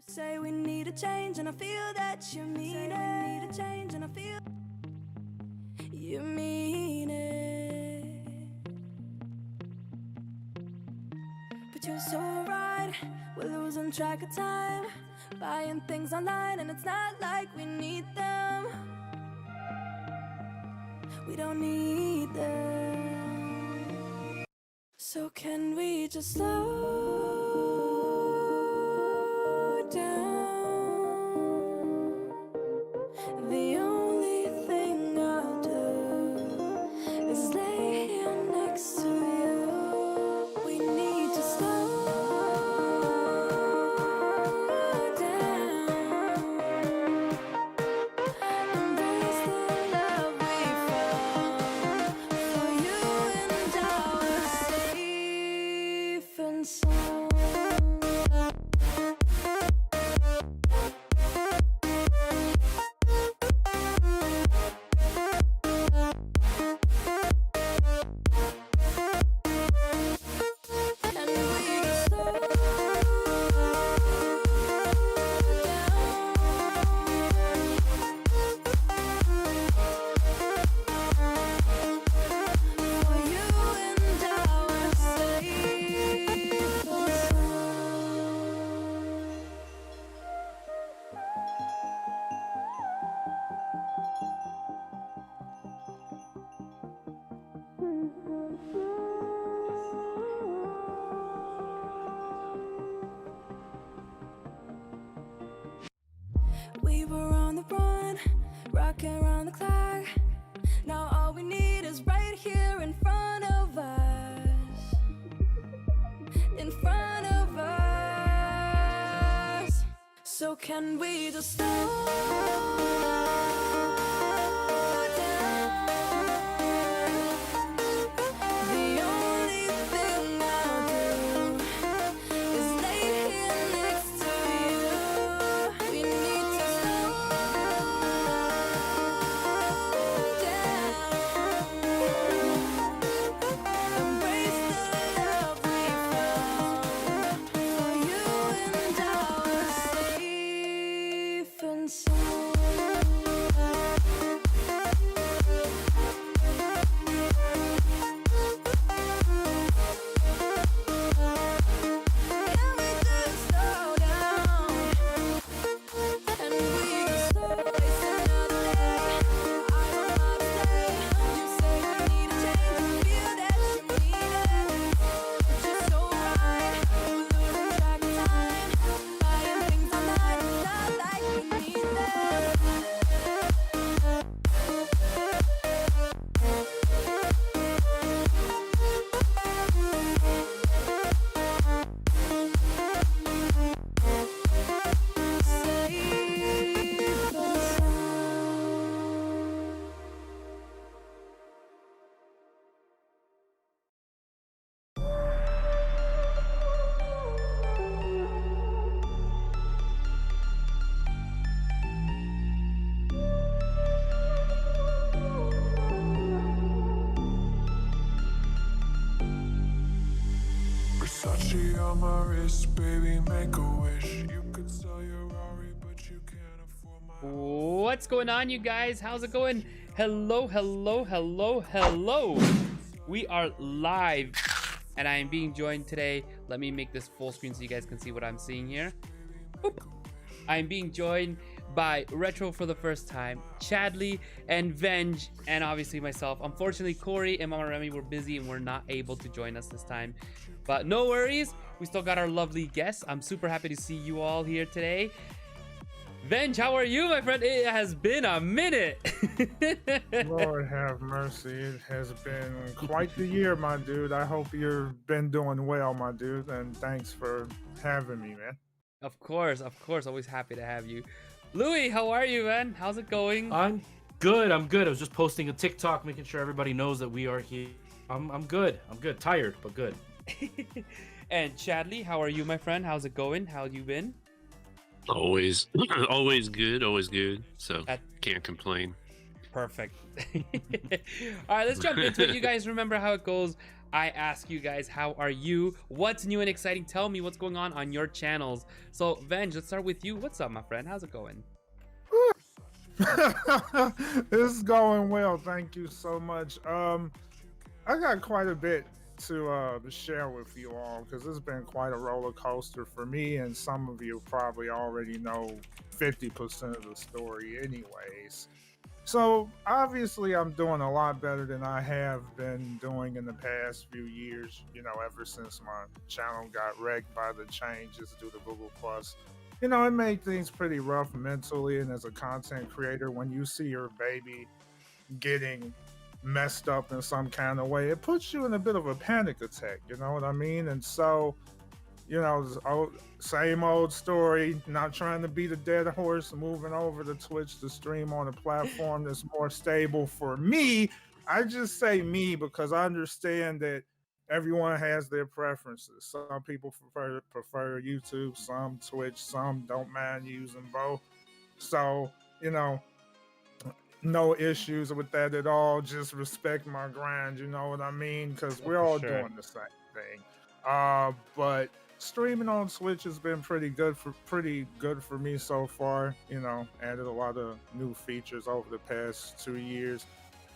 Say we need a change, and I feel that you mean it. We need a change, and I feel you mean it. But you're so right, we're losing track of time, buying things online, and it's not like we need them. We don't need them. So can we just slow down? The only thing I'll do is lay here next to you. We need to slow down. Embrace the love we found. For you and I were safe and sound. We were on the run, rocking around the clock. Now all we need is right here in front of us. In front of us. So can we just slow down? The only thing I'll do is lay here next to you. We need to slow down. Embrace the love we found. For you and I were safe and sound. Can we just slow down? And we just slow waste another day. I don't know how to say. You say we need a change, and I feel that you mean it. But you're so right, we're losing track of time, buying things online, it's not like we need them. Safe and sound. Versace on my wrist, baby, make a wish. You could sell your Rari, but you can't afford my What's going on, you guys? How's it going? Hello, hello, hello, hello. We are live, and I am being joined today. Let me make this full screen so you guys can see what I'm seeing here. Boop. I am being joined by Retro for the first time, Chadley, and Venge, and obviously myself. Unfortunately, Corey and Mama Remy were busy and were not able to join us this time. But no worries, we still got our lovely guests. I'm super happy to see you all here today. Venge, how are you, my friend? It has been a minute. Lord have mercy. It has been quite the year, my dude. I hope you've been doing well, my dude. And thanks for having me, man. Of course, always happy to have you. Louis, how are you, man? How's it going? I'm good. I'm good. I was just posting a TikTok, making sure everybody knows that we are here. I'm good. I'm good. Tired, but good. And Chadley, how are you, my friend? How's it going? How you been? Always good. So can't complain. Perfect. All right, let's jump into it. You guys remember how it goes. I ask you guys, how are you? What's new and exciting? Tell me what's going on your channels. So, Venge, let's start with you. What's up, my friend? How's it going? It's going well. Thank you so much. I got quite a bit to share with you all because it's been quite a roller coaster for me, and some of you probably already know 50% of the story, anyways. So obviously, I'm doing a lot better than I have been doing in the past few years. You know, ever since my channel got wrecked by the changes due to Google Plus. You know, it made things pretty rough mentally, and as a content creator, when you see your baby getting messed up in some kind of way, it puts you in a bit of a panic attack. You know what I mean? And so, you know, same old story, not trying to beat a dead horse, moving over to Twitch to stream on a platform that's more stable for me. I just say me because I understand that everyone has their preferences. Some people prefer YouTube, some Twitch, some don't mind using both. So, you know, no issues with that at all. Just respect my grind, you know what I mean? Because we're all sure. doing the same thing. But streaming on Twitch has been pretty good for me so far. You know, added a lot of new features over the past 2 years.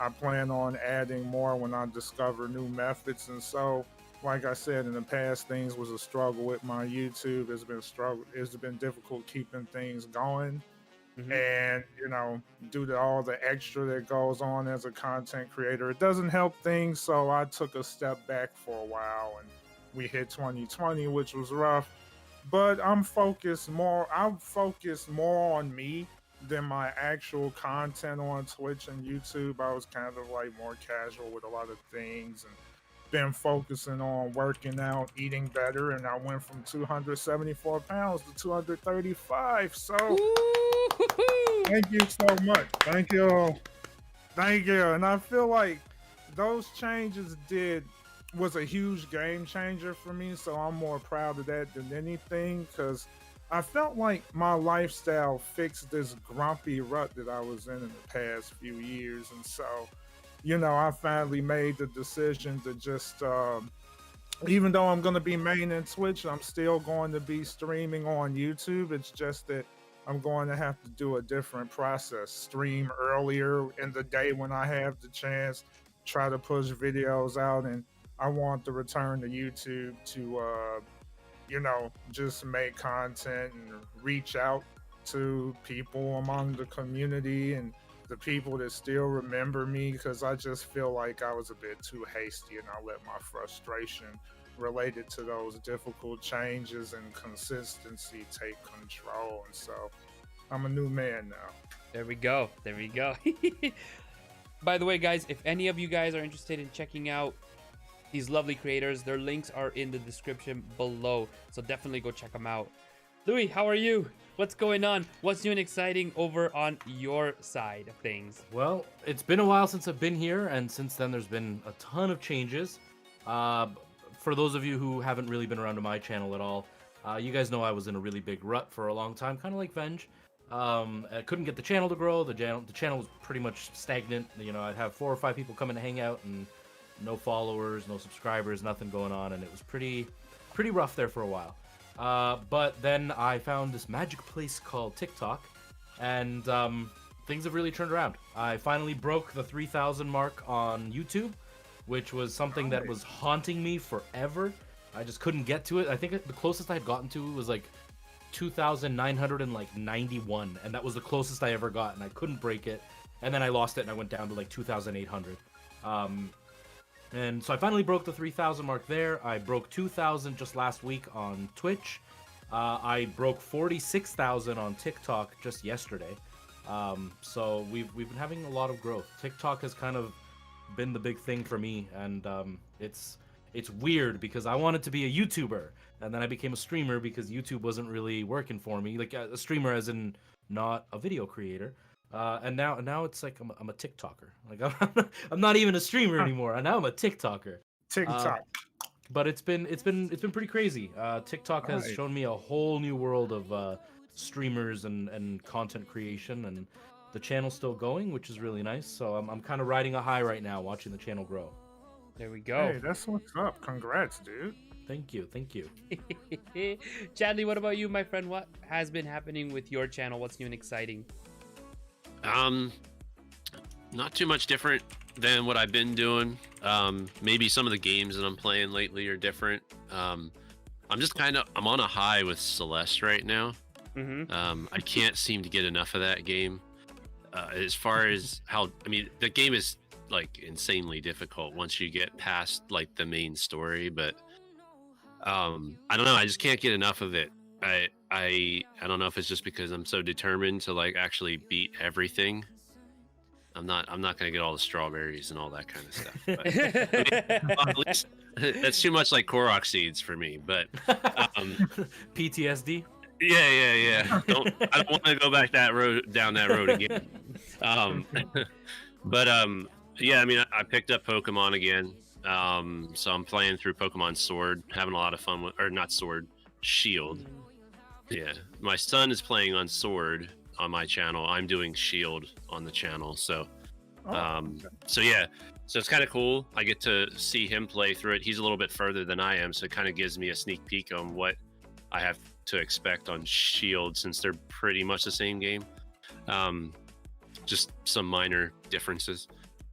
I plan on adding more when I discover new methods. And so, like I said, in the past, things was a struggle with my YouTube. It's been difficult keeping things going. And, you know, due to all the extra that goes on as a content creator, it doesn't help things. So I took a step back for a while, and we hit 2020, which was rough. But I'm focused more on me than my actual content on Twitch and YouTube. I was kind of like more casual with a lot of things and been focusing on working out, eating better, and I went from 274 pounds to 235. So thank you so much. Thank you. And I feel like those changes was a huge game changer for me. So I'm more proud of that than anything, because I felt like my lifestyle fixed this grumpy rut that I was in the past few years. And so, you know, I finally made the decision to just, even though I'm going to be main in Twitch, I'm still going to be streaming on YouTube. It's just that I'm going to have to do a different process, stream earlier in the day when I have the chance, try to push videos out. And I want to return to YouTube to, you know, just make content and reach out to people among the community and the people that still remember me, because I just feel like I was a bit too hasty and I let my frustration related to those difficult changes and consistency take control. And so I'm a new man now. There we go. By the way, guys, if any of you guys are interested in checking out these lovely creators, their links are in the description below, so definitely go check them out. Louis, how are you? What's going on? What's new and exciting over on your side of things? Well, it's been a while since I've been here, and since then there's been a ton of changes. For those of you who haven't really been around to my channel at all, you guys know I was in a really big rut for a long time, kind of like Venge. I couldn't get the channel to grow. The channel was pretty much stagnant. You know, I'd have 4 or 5 people coming to hang out, and no followers, no subscribers, nothing going on, and it was pretty rough there for a while. But then I found this magic place called TikTok, and things have really turned around. I finally broke the 3,000 mark on YouTube, which was something that was haunting me forever. I just couldn't get to it. I think the closest I had gotten to was like 2,991, and that was the closest I ever got, and I couldn't break it. And then I lost it, and I went down to like 2,800. And so I finally broke the 3,000 mark there. I broke 2,000 just last week on Twitch. I broke 46,000 on TikTok just yesterday. So we've been having a lot of growth. TikTok has kind of been the big thing for me, and it's weird because I wanted to be a YouTuber, and then I became a streamer because YouTube wasn't really working for me. Like a streamer as in not a video creator. And now it's like I'm a TikToker. Like I'm not even a streamer anymore. Now I'm a TikToker. TikTok. But it's been pretty crazy. TikTok has shown me a whole new world of streamers and content creation, and the channel's still going, which is really nice. So I'm kind of riding a high right now, watching the channel grow. There we Hey, go. that's what's up. Congrats, dude. Thank you. Chadley, what about you, my friend? What has been happening with your channel? What's new and exciting? Not too much different than what I've been doing. Maybe some of the games that I'm playing lately are different. I'm on a high with Celeste right now. I can't seem to get enough of that game. As far as the game is like insanely difficult once you get past like the main story, but I don't know, I just can't get enough of it. I don't know if it's just because I'm so determined to like actually beat everything. I'm not gonna get all the strawberries and all that kind of stuff. But, at least that's too much like Korok seeds for me. But PTSD. Yeah. I don't want to go back down that road again. Yeah. I mean, I picked up Pokemon again. So I'm playing through Pokemon Sword, having a lot of fun with, or not Sword, Shield. Yeah, my son is playing on Sword on my channel. I'm doing Shield on the channel. So, so it's kind of cool. I get to see him play through it. He's a little bit further than I am, so it kind of gives me a sneak peek on what I have to expect on Shield, since they're pretty much the same game. Just some minor differences.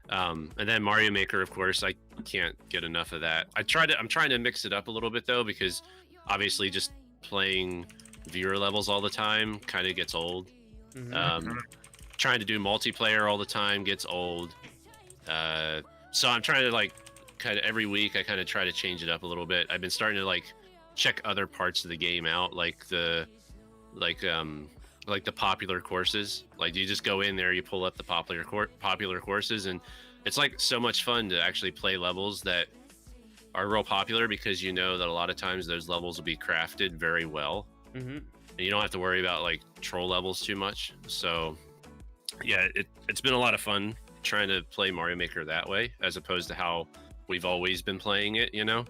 And then Mario Maker, of course, I can't get enough of that. I'm trying to mix it up a little bit though, because obviously just playing viewer levels all the time kind of gets old. Trying to do multiplayer all the time gets old. So I'm trying to like kind of every week I kind of try to change it up a little bit. I've been starting to like check other parts of the game out, like the popular courses. Like you just go in there, you pull up the popular courses, and it's like so much fun to actually play levels that are real popular, because you know that a lot of times those levels will be crafted very well. And you don't have to worry about like troll levels too much. So yeah, it's been a lot of fun trying to play Mario Maker that way, as opposed to how we've always been playing it, you know.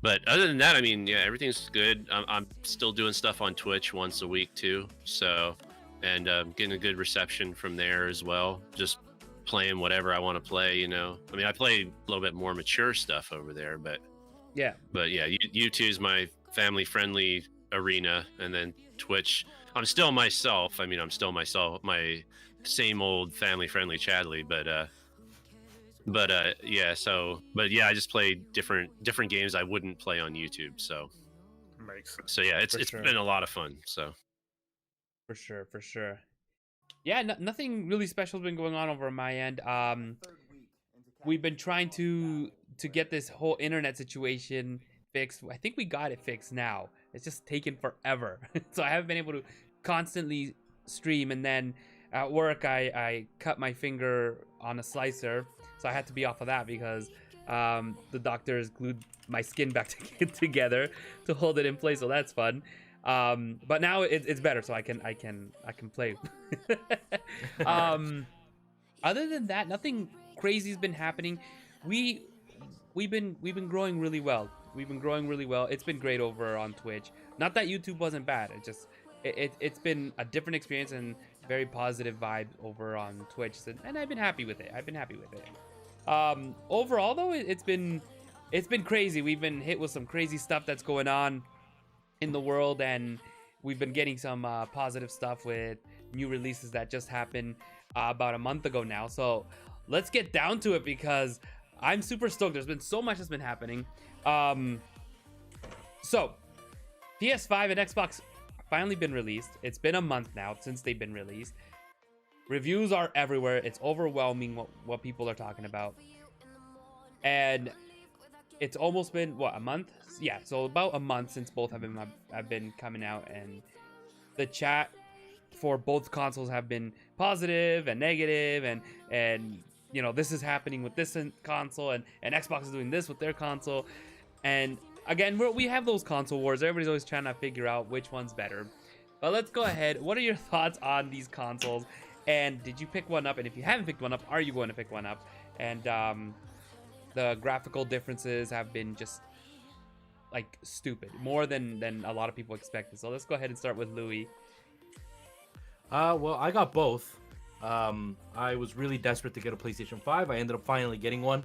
But other than that, I mean, yeah, everything's good. I'm still doing stuff on Twitch once a week too, so, and getting a good reception from there as well. Just playing whatever I want to play, you know. I mean, I play a little bit more mature stuff over there, but yeah, YouTube's my family-friendly arena, and then Twitch, I'm still myself. I mean, I'm still myself, my same old family-friendly Chadley, but yeah, I just play different games I wouldn't play on YouTube. So Makes sense. So yeah, it's been a lot of fun. So for sure. Yeah, nothing really special has been going on over on my end. We've been trying to get this whole internet situation fixed. I think we got it fixed now. It's just taken forever. So I haven't been able to constantly stream, and then at work I cut my finger on a slicer, so I had to be off of that because the doctors glued my skin back together to hold it in place. So that's fun. But now it's better, so I can play. Other than that, nothing crazy has been happening. We've been growing really well. It's been great over on Twitch. Not that YouTube wasn't bad. It's been a different experience and very positive vibe over on Twitch, and I've been happy with it. Overall though, it's been crazy. We've been hit with some crazy stuff that's going on in the world, and we've been getting some positive stuff with new releases that just happened about a month ago now. So let's get down to it, because I'm super stoked. There's been so much that's been happening. So PS5 and Xbox finally been released. It's been a month now since they've been released. Reviews are everywhere. It's overwhelming what people are talking about, and it's almost been a month. Yeah, so about a month since both have been coming out, and the chat for both consoles have been positive and negative, and you know, this is happening with this console, and Xbox is doing this with their console. And again, we have those console wars. Everybody's always trying to figure out which one's better. But let's go ahead. What are your thoughts on these consoles? And did you pick one up? And if you haven't picked one up, are you going to pick one up? And the graphical differences have been just like stupid, more than a lot of people expected. So let's go ahead and start with Louis. Well, I got both. I was really desperate to get a PlayStation 5. I ended up finally getting one.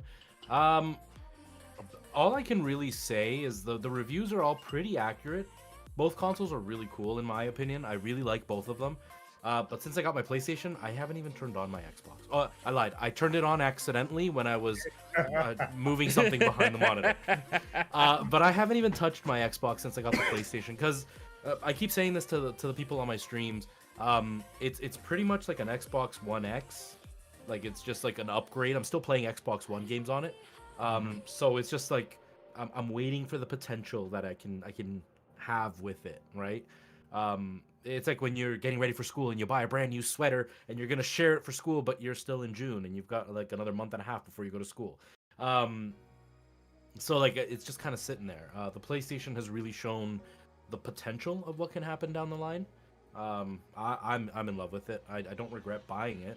All I can really say is the reviews are all pretty accurate. Both consoles are really cool in my opinion. I really like both of them. But since I got my PlayStation, I haven't even turned on my Xbox. Oh, I lied. I turned it on accidentally when I was moving something behind the monitor. But I haven't even touched my Xbox since I got the PlayStation because I keep saying this to the people on my streams. It's pretty much like an Xbox One X. Like it's just like an upgrade. I'm still playing Xbox One games on it. So it's just like I'm waiting for the potential that I can have with it, right? It's like when you're getting ready for school and you buy a brand new sweater and you're gonna share it for school, but you're still in June and you've got like another month and a half before you go to school. So like it's just kind of sitting there. The PlayStation has really shown the potential of what can happen down the line. I'm in love with it. I don't regret buying it.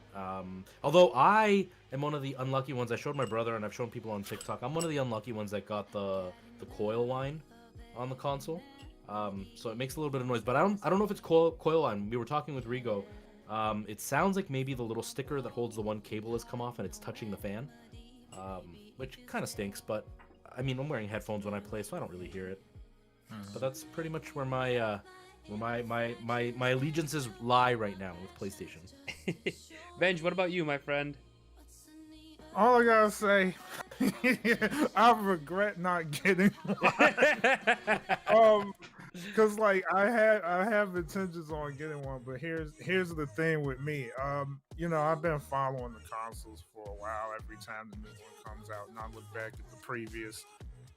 Although I am one of the unlucky ones. I showed my brother and I've shown people on TikTok. I'm one of the unlucky ones that got the coil line on the console. So it makes a little bit of noise, but I don't know if it's coil line. We were talking with Rigo. It sounds like maybe the little sticker that holds the one cable has come off and it's touching the fan, which kind of stinks. But I mean, I'm wearing headphones when I play, so I don't really hear it. But that's pretty much where my allegiances lie right now with PlayStation. Benj, what about you, my friend? All I gotta say, I regret not getting one. Cause like I have intentions on getting one, but here's the thing with me. You know, I've been following the consoles for a while. Every time the new one comes out, and I look back at the previous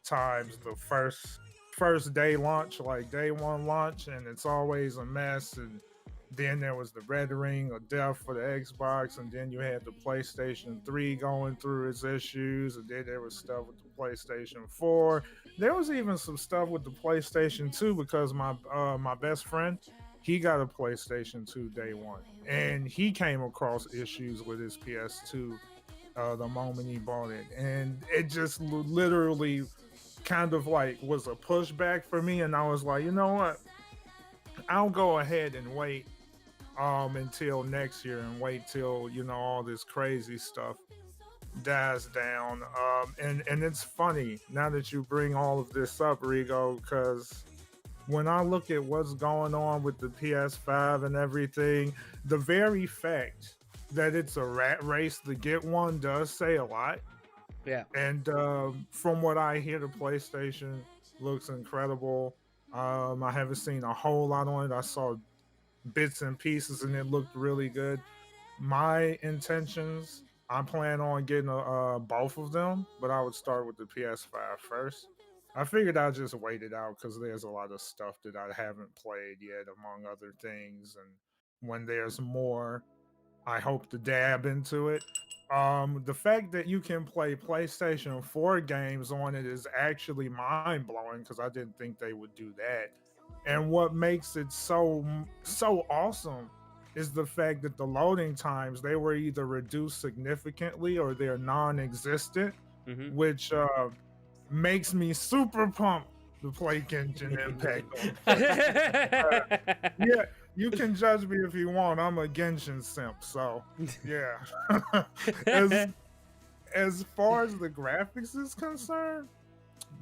times, the first day launch, like day one launch, and it's always a mess. And then there was the Red Ring of Death for the Xbox, and then you had the PlayStation 3 going through its issues, and then there was stuff with the PlayStation 4. There was even some stuff with the PlayStation 2 because my best friend, he got a PlayStation 2 day one, and he came across issues with his PS2 the moment he bought it, and it just literally kind of like was a pushback for me, and I was like, you know what? I'll go ahead and wait until next year and wait till, you know, all this crazy stuff dies down. And it's funny now that you bring all of this up, Rigo, because when I look at what's going on with the PS5 and everything, the very fact that it's a rat race to get one does say a lot. Yeah. And from what I hear, the PlayStation looks incredible. I haven't seen a whole lot on it. I saw bits and pieces and it looked really good. My intentions, I plan on getting both of them, but I would start with the PS5 first. I figured I'd just wait it out because there's a lot of stuff that I haven't played yet, among other things. And when there's more, I hope to dab into it. The fact that you can play PlayStation 4 games on it is actually mind-blowing because I didn't think they would do that. And what makes it so awesome is the fact that the loading times, they were either reduced significantly or they're non-existent, which makes me super pumped to play Genshin Impact. Yeah, you can judge me if you want. I'm a Genshin simp, so yeah. As far as the graphics is concerned,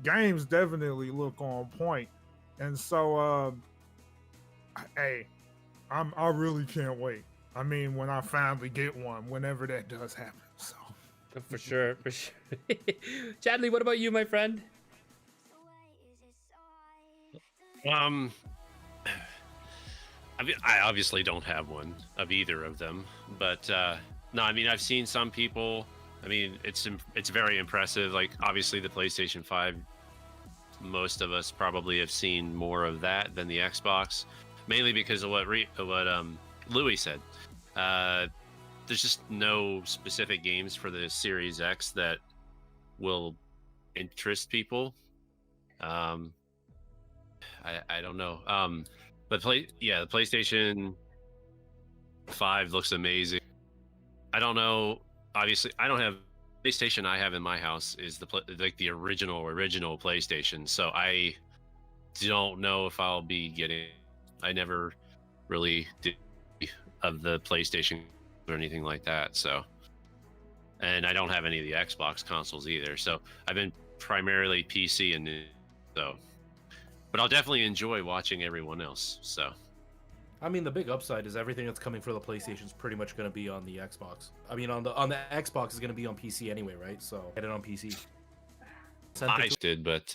games definitely look on point. And so, hey, I really can't wait. I mean, when I finally get one, whenever that does happen. So, for sure. Chadley, what about you, my friend? I obviously don't have one of either of them, but no, I mean, I've seen some people. I mean, it's very impressive. Like, obviously, the PlayStation 5. Most of us probably have seen more of that than the Xbox, mainly because of what Louis said. There's just no specific games for the Series X that will interest people. I don't know. But the PlayStation 5 looks amazing. I don't know. Obviously, I don't have PlayStation. I have in my house is the original PlayStation. So I don't know if I'll be getting. I never really did of the PlayStation or anything like that. So, and I don't have any of the Xbox consoles either. So I've been primarily PC and so, but I'll definitely enjoy watching everyone else. So. I mean, the big upside is everything that's coming for the PlayStation is pretty much going to be on the Xbox. I mean, on the Xbox is going to be on PC anyway, right? So get it on PC. I did, but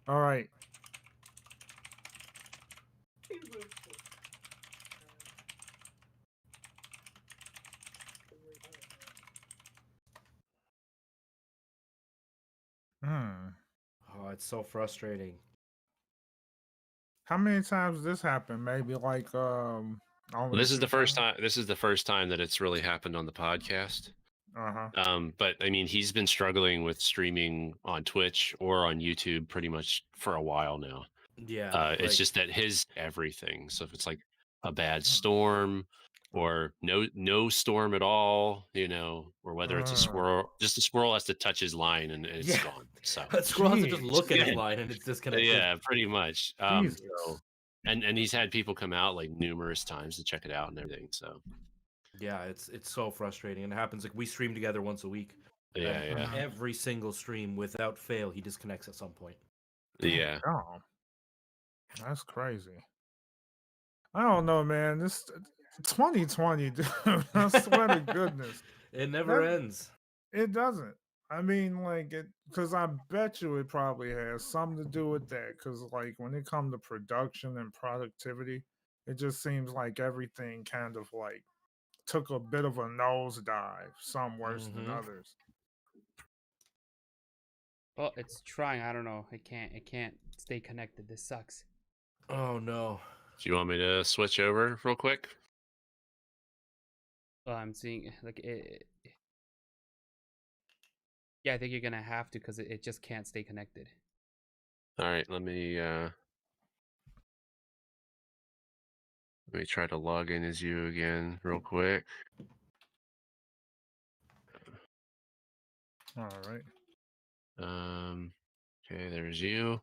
All right. Oh, it's so frustrating. How many times this happened? Maybe like only this is 2 the first times? time. This is the first time that it's really happened on the podcast. Uh-huh. But I mean, he's been struggling with streaming on Twitch or on YouTube pretty much for a while now. Yeah. It's just that his everything. So if it's like a bad storm or no storm at all, you know, or whether it's a squirrel, just a squirrel has to touch his line and it's gone. So Squirrel has to just Jeez. look at his line and it's disconnected. yeah, pretty much. Jesus. So, and he's had people come out like numerous times to check it out and everything. So Yeah, it's so frustrating. And it happens like we stream together once a week. yeah, and yeah, every single stream without fail, he disconnects at some point. yeah. Oh, that's crazy. I don't know, man. This 2020, dude. I swear to goodness, It never That- ends. it doesn't. I mean, like it, because I bet you it probably has something to do with that. Because like when it comes to production and productivity, it just seems like everything kind of like took a bit of a nosedive. Some worse than Mhm. others. Well, it's trying. I don't know. It can't stay connected. This sucks. Oh no. Do you want me to switch over real quick? Well, I'm seeing like it. Yeah, I think you're gonna have to because it just can't stay connected. All right, let me try to log in as you again real quick. All right. Okay, there's you.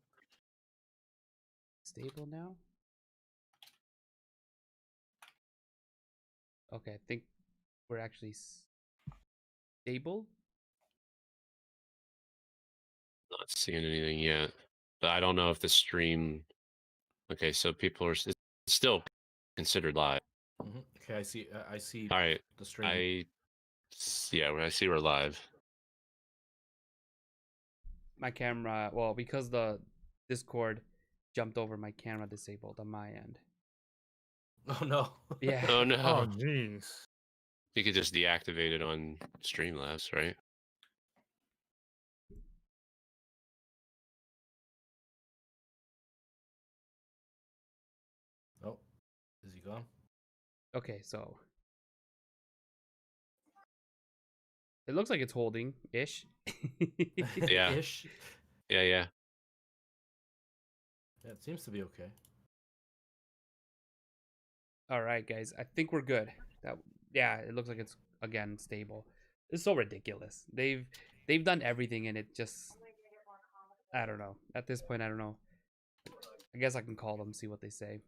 Stable now. Okay, I think we're actually stable. Not seeing anything yet, but I don't know if the stream. Okay, so people are it's still considered live. Mhm. Okay, I see. I see All right, the stream. I see we're live. My camera, well, because the Discord jumped over, my camera disabled on my end. Oh no. Yeah. Oh no, Oh, jeez. you could just deactivate it on Streamlabs, right? Oh, is he gone? Okay, so it looks like it's holding ish. Yeah. Ish. Yeah, yeah. Yeah, it seems to be okay. All right, guys, I think we're good. Yeah, it looks like it's again stable. It's so ridiculous. They've done everything and it just, I don't know. At this point, I don't know. I guess I can call them, see what they say.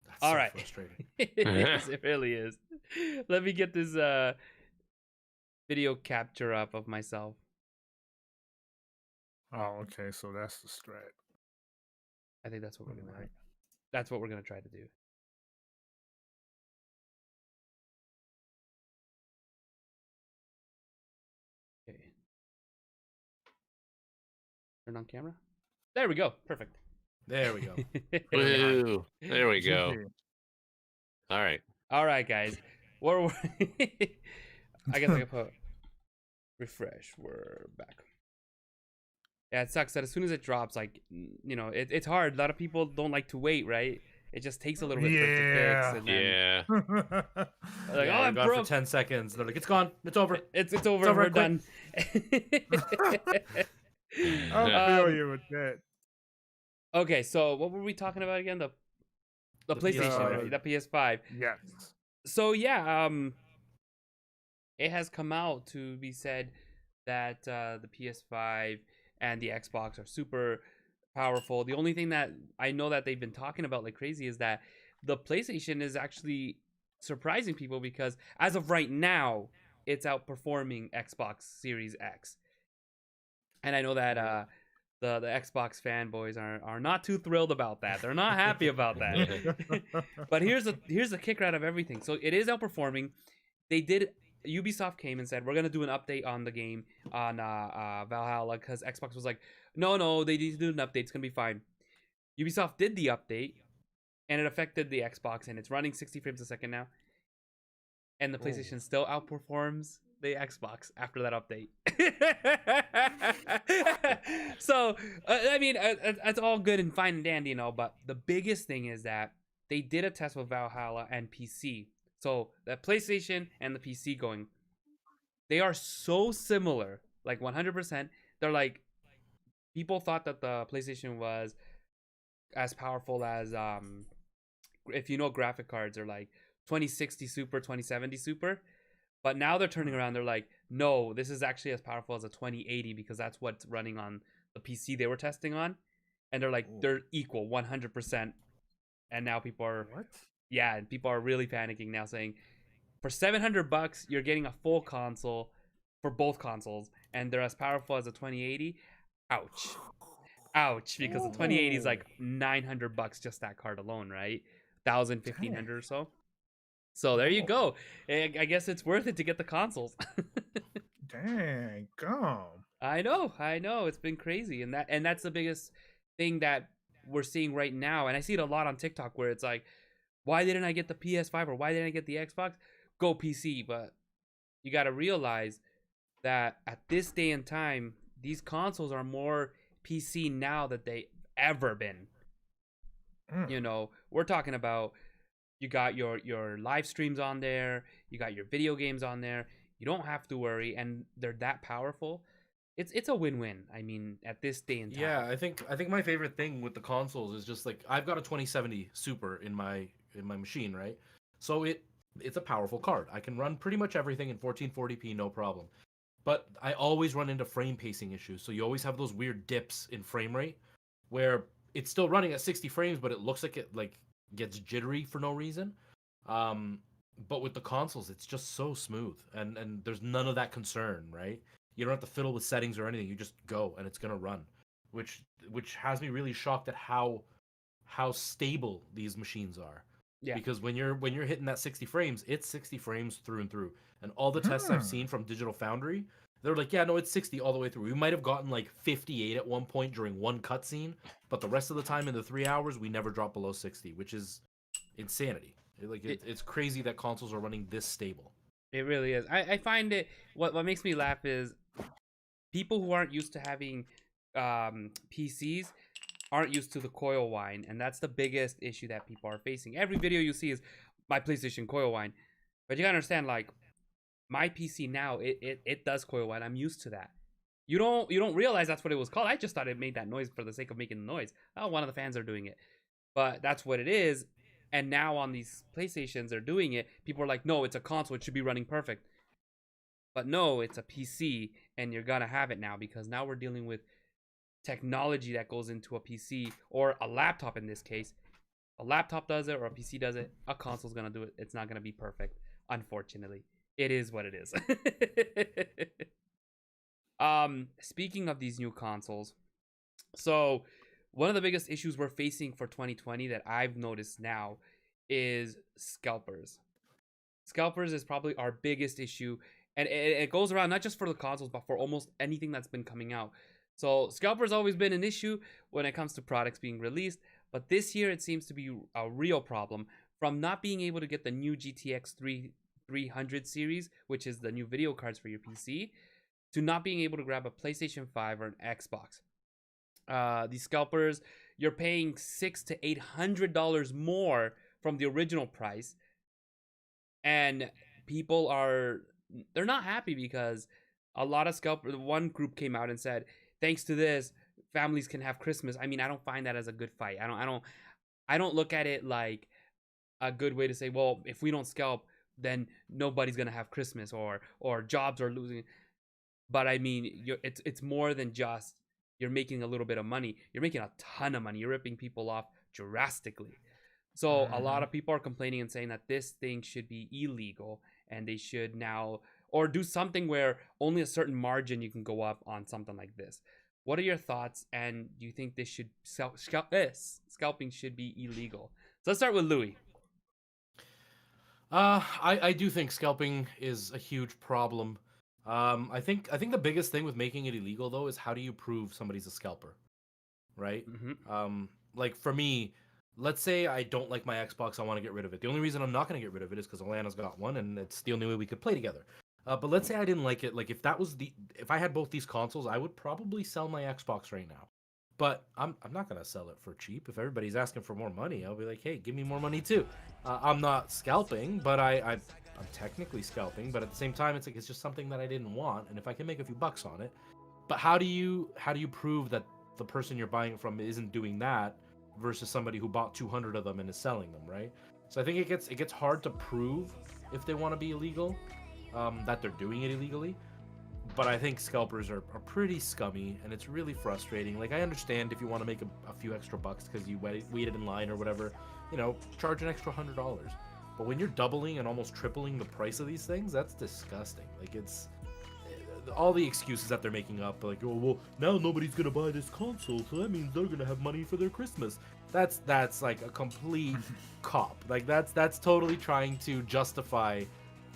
That's All so right. frustrating. It really is. Let me get this video capture up of myself. Oh, okay. So that's the strat. I think that's what we're gonna. Alright. That's what we're gonna try to do. Okay. Turn on camera. There we go. Perfect. There we go. Woo! There we go. GG. All right. All right, guys. We're I guess I can put refresh. We're back. Yeah, it sucks that as soon as it drops, like, you know, it's hard. A lot of people don't like to wait, right? It just takes a little bit for it to Yeah. fix. And then, Yeah. like, Yeah, oh, we're I'm gone for broke. 10 seconds. They're like, it's gone. It's over. It's over. over, We're quick. done. I feel Um, you with that. Okay, so what were we talking about again? The The PlayStation, PS5. right? The PS5. Yes. So yeah, it has come out to be said that the PS5 and the Xbox are super powerful. The only thing that I know that they've been talking about like crazy is that the PlayStation is actually surprising people because as of right now, it's outperforming Xbox Series X. And I know that the Xbox fanboys are not too thrilled about that. They're not happy about that. But here's the kicker out of everything. So it is outperforming. Ubisoft came and said we're gonna do an update on the game on Valhalla because Xbox was like, no, they need to do an update. It's gonna be fine. Ubisoft did the update, and it affected the Xbox, and it's running 60 frames a second now. And the PlayStation still outperforms the Xbox after that update. So, I mean, it's all good and fine and dandy, but the biggest thing is that they did a test with Valhalla and PC. So, the PlayStation and the PC going, they are so similar, like 100%. They're like, people thought that the PlayStation was as powerful as, if you know graphic cards are like 2060 Super, 2070 Super. But now they're turning around. They're like, no, this is actually as powerful as a 2080 because that's what's running on the PC they were testing on. And they're like, they're equal 100%. And now people are, and people are really panicking now saying, for $700, you're getting a full console for both consoles. And they're as powerful as a 2080. Ouch. Ouch. Because the 2080 is like $900 just that card alone, right? 1,000, 1,500 or so. So there you go. I guess it's worth it to get the consoles. Dang, gum. I know. It's been crazy, and that's the biggest thing that we're seeing right now. And I see it a lot on TikTok where it's like, why didn't I get the PS5 or why didn't I get the Xbox? Go PC. But you got to realize that at this day and time, these consoles are more PC now than they ever been. You know, we're talking about. You got your live streams on there. You got your video games on there. You don't have to worry, and they're that powerful. It's a win-win. I mean, at this day and time. Yeah, I think my favorite thing with the consoles is just like I've got a 2070 Super in my machine, right? So it's a powerful card. I can run pretty much everything in 1440p, no problem. But I always run into frame pacing issues. So you always have those weird dips in frame rate where it's still running at 60 frames, but it looks like it gets jittery for no reason. But with the consoles, it's just so smooth, and there's none of that concern, right? You don't have to fiddle with settings or anything. You just go and it's gonna run, which has me really shocked at how stable these machines are. Yeah. Because when you're hitting that 60 frames, it's 60 frames through and through. And all the tests I've seen from Digital Foundry, they're like, yeah, no, it's 60 all the way through. We might have gotten like 58 at one point during one cutscene, but the rest of the time in the 3 hours, we never dropped below 60, which is insanity. It's crazy that consoles are running this stable. It really is. I find it, what makes me laugh is people who aren't used to having PCs aren't used to the coil whine, and that's the biggest issue that people are facing. Every video you see is my PlayStation coil whine, but you gotta understand, like, my PC now, it does coil whine. I'm used to that. You don't realize that's what it was called. I just thought it made that noise for the sake of making the noise. Oh, one of the fans are doing it, but that's what it is. And now on these PlayStations, they're doing it. People are like, no, it's a console. It should be running perfect. But no, it's a PC, and you're gonna have it now because now we're dealing with technology that goes into a PC or a laptop in this case. A laptop does it or a PC does it. A console's gonna do it. It's not gonna be perfect, unfortunately. It is what it is. Speaking of these new consoles, so one of the biggest issues we're facing for 2020 that I've noticed now is scalpers. Scalpers is probably our biggest issue, and it goes around not just for the consoles, but for almost anything that's been coming out. So scalpers always been an issue when it comes to products being released, but this year it seems to be a real problem, from not being able to get the new GTX 300 series, which is the new video cards for your PC, to not being able to grab a PlayStation 5 or an Xbox. These scalpers, you're paying $600 to $800 more from the original price, and people they're not happy because a lot of scalpers. One group came out and said, thanks to this, families can have Christmas. I mean, I don't find that as a good fight. I don't look at it like a good way to say, well, if we don't scalp, then nobody's gonna have Christmas or jobs are losing. But I mean, it's more than just you're making a little bit of money. You're making a ton of money. You're ripping people off drastically. So a lot of people are complaining and saying that this thing should be illegal, and they should now, or do something where only a certain margin you can go up on something like this. What are your thoughts? And do you think this should scalping should be illegal? So let's start with Louis. I do think scalping is a huge problem. I think the biggest thing with making it illegal though is how do you prove somebody's a scalper, right? Like for me, let's say I don't like my Xbox, I want to get rid of it. The only reason I'm not going to get rid of it is because Alana's got one, and it's the only way we could play together. But let's say I didn't like it. Like if I had both these consoles, I would probably sell my Xbox right now. But I'm not gonna sell it for cheap. If everybody's asking for more money, I'll be like, hey, give me more money too. I'm not scalping, but I'm technically scalping. But at the same time, it's like it's just something that I didn't want, and if I can make a few bucks on it, but how do you prove that the person you're buying it from isn't doing that versus somebody who bought 200 of them and is selling them, right? So I think it gets hard to prove if they want to be illegal, that they're doing it illegally. But I think scalpers are pretty scummy, and it's really frustrating. Like, I understand if you want to make a few extra bucks because you waited in line or whatever, charge an extra $100. But when you're doubling and almost tripling the price of these things, that's disgusting. Like, it's all the excuses that they're making up, like, oh, well, now nobody's gonna buy this console, so that means they're gonna have money for their Christmas. That's like a complete cop. Like, that's totally trying to justify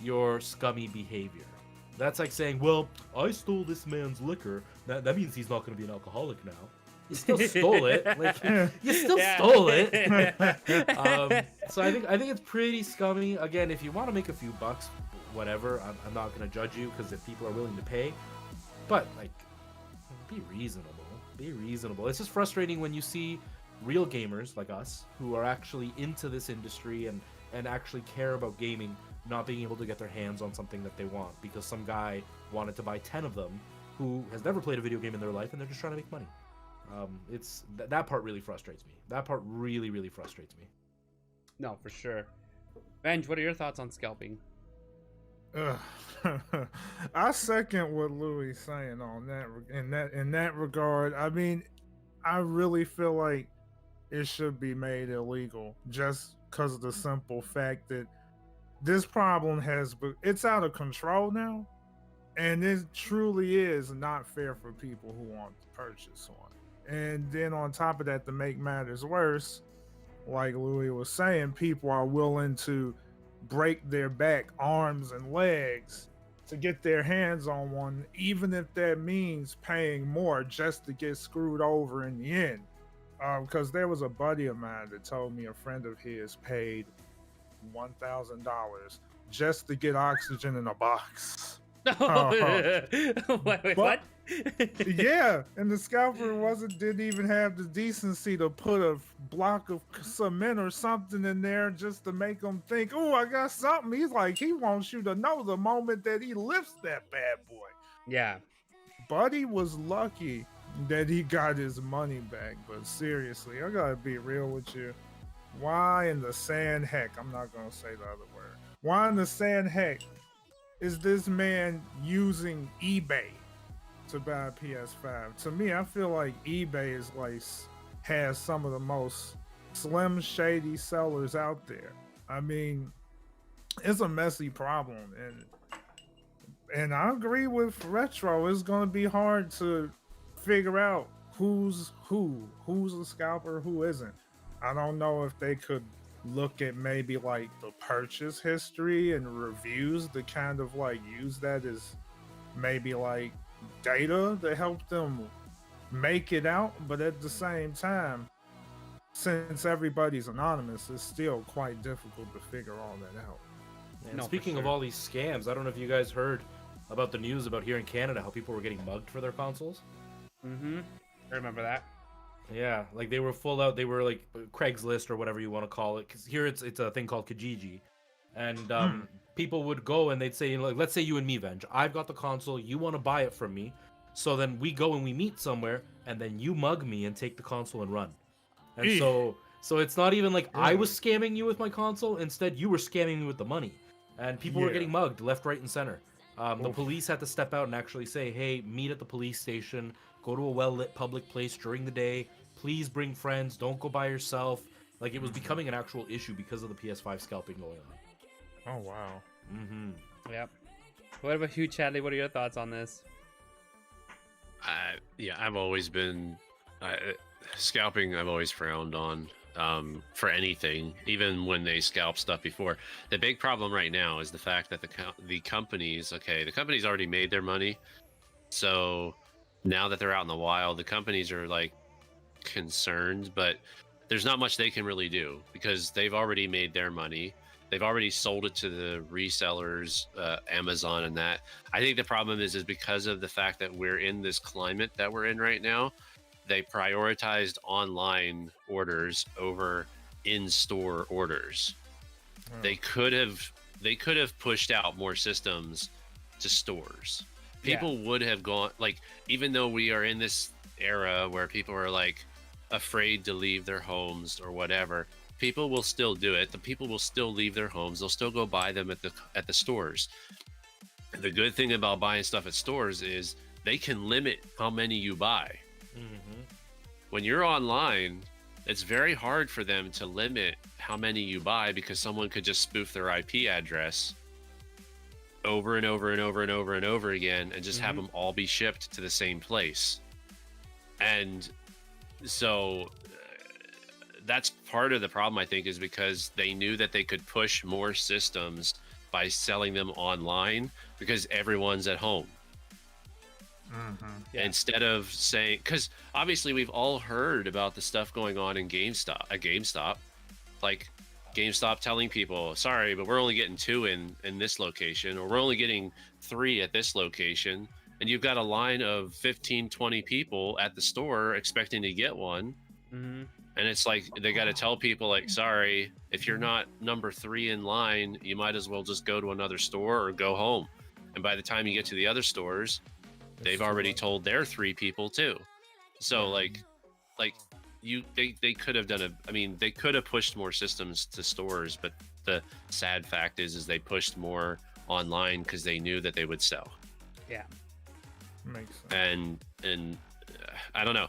your scummy behavior. That's like saying, well, I stole this man's liquor. That means he's not going to be an alcoholic now. You still stole it. Like, you still stole it. So I think it's pretty scummy. Again, if you want to make a few bucks, whatever, I'm not going to judge you, because if people are willing to pay. But, like, be reasonable. Be reasonable. It's just frustrating when you see real gamers like us who are actually into this industry and actually care about gaming not being able to get their hands on something that they want because some guy wanted to buy 10 of them who has never played a video game in their life, and they're just trying to make money. It's that part really frustrates me. That part really, really frustrates me. No, for sure. Benj, what are your thoughts on scalping? I second what Louis is saying on that in that regard. I mean, I really feel like it should be made illegal just because of the simple fact that this problem it's out of control now, and it truly is not fair for people who want to purchase one. And then on top of that, to make matters worse, like Louis was saying, people are willing to break their back, arms, and legs to get their hands on one, even if that means paying more just to get screwed over in the end. Because there was a buddy of mine that told me a friend of his paid $1,000 just to get oxygen in a box. Wait, what? Yeah, and the scalper didn't even have the decency to put a block of cement or something in there just to make him think, oh, I got something. He's like, he wants you to know the moment that he lifts that bad boy. Yeah. Buddy was lucky that he got his money back, but seriously, I gotta be real with you. Why in the sand heck, I'm not gonna say the other word, why in the sand heck is this man using eBay to buy a PS5? To me, I feel like eBay has some of the most slim shady sellers out there. I mean, it's a messy problem, and I agree with Retro. It's gonna be hard to figure out who's a scalper, who isn't. I don't know if they could look at maybe like the purchase history and reviews to kind of like use that as maybe like data to help them make it out. But at the same time, since everybody's anonymous, it's still quite difficult to figure all that out. And No, for speaking of sure. all these scams, I don't know if you guys heard about the news about here in Canada how people were getting mugged for their consoles. Mm-hmm. I remember that. Yeah, like they were full out. They were like Craigslist or whatever you want to call it. Because here it's a thing called Kijiji, and people would go and they'd say, like, let's say you and me, Venge. I've got the console. You want to buy it from me, so then we go and we meet somewhere, and then you mug me and take the console and run. And Eeh. so it's not even like I Yeah. was scamming you with my console. Instead, you were scamming me with the money, and people were Yeah. getting mugged left, right, and center. The police had to step out and actually say, hey, meet at the police station, go to a well-lit public place during the day, please bring friends, don't go by yourself. Like, it was becoming an actual issue because of the PS5 scalping going on. Oh wow. Yep. What about you, Chadley? What are your thoughts on this? Yeah, I've always been scalping. I've always frowned on for anything, even when they scalp stuff before. The big problem right now is the fact that the companies, the companies already made their money, so now that they're out in the wild, the companies are like concerned, but there's not much they can really do because they've already made their money. They've already sold it to the resellers, Amazon and that. I think the problem is because of the fact that we're in this climate that we're in right now, they prioritized online orders over in-store orders. They could have pushed out more systems to stores. People would have gone, like, even though we are in this era where people are like afraid to leave their homes or whatever, people will still do it. The people will still leave their homes. They'll still go buy them at the stores. The good thing about buying stuff at stores is they can limit how many you buy. When you're online, it's very hard for them to limit how many you buy because someone could just spoof their IP address over and over and over and over and over again and just have them all be shipped to the same place. And so that's part of the problem, I think, is because they knew that they could push more systems by selling them online because everyone's at home. Instead of saying, because obviously we've all heard about the stuff going on in GameStop, like GameStop telling people, sorry, but we're only getting 2 in this location, or we're only getting 3 at this location, and you've got a line of 15-20 people at the store expecting to get one. And it's like they got to tell people, like, sorry, if you're not number 3 in line, you might as well just go to another store or go home. And by the time you get to the other stores, they've already told their 3 people too. So they could have done they could have pushed more systems to stores, but the sad fact is they pushed more online because they knew that they would sell. Yeah, makes sense. And I don't know.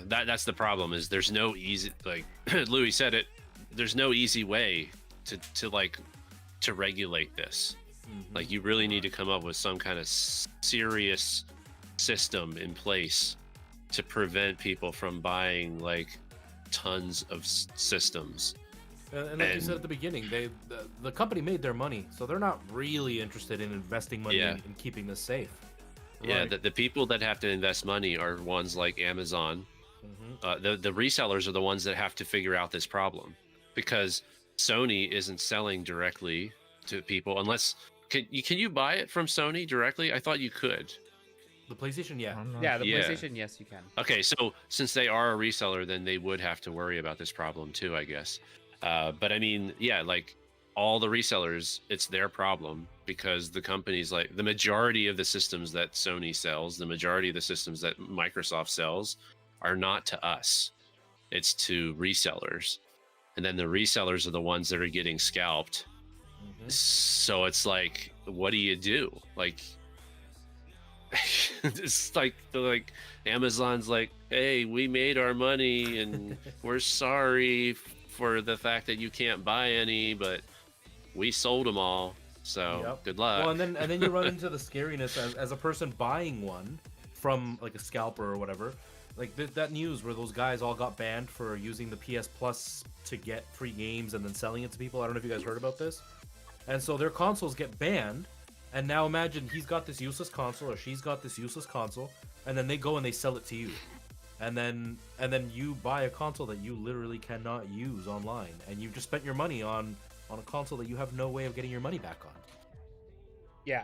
That's the problem. Is there's no easy, like Louis said it. There's no easy way to regulate this. Like, you really need to come up with some kind of serious system in place to prevent people from buying like tons of systems. And like you said at the beginning, the company made their money, so they're not really interested in investing money in keeping this safe. Yeah, the people that have to invest money are ones like Amazon. The resellers are the ones that have to figure out this problem, because Sony isn't selling directly to people unless can you buy it from Sony directly? I thought you could. The PlayStation, yeah. PlayStation, yes, you can. Okay, so since they are a reseller, then they would have to worry about this problem too, I guess. But I mean, yeah, like all the resellers, it's their problem, because the companies, like the majority of the systems that Sony sells, the majority of the systems that Microsoft sells are not to us. It's to resellers. And then the resellers are the ones that are getting scalped. So it's like, what do you do? Like, it's like Amazon's like, hey, we made our money and we're sorry for the fact that you can't buy any, but we sold them all, so good luck. Well, and then you run into the scariness as a person buying one from like a scalper or whatever. Like that news where those guys all got banned for using the PS Plus to get free games and then selling it to people. I don't know if you guys heard about this. And so their consoles get banned, and now imagine he's got this useless console or she's got this useless console, and then they go and they sell it to you. And then you buy a console that you literally cannot use online, and you've just spent your money on a console that you have no way of getting your money back on. Yeah.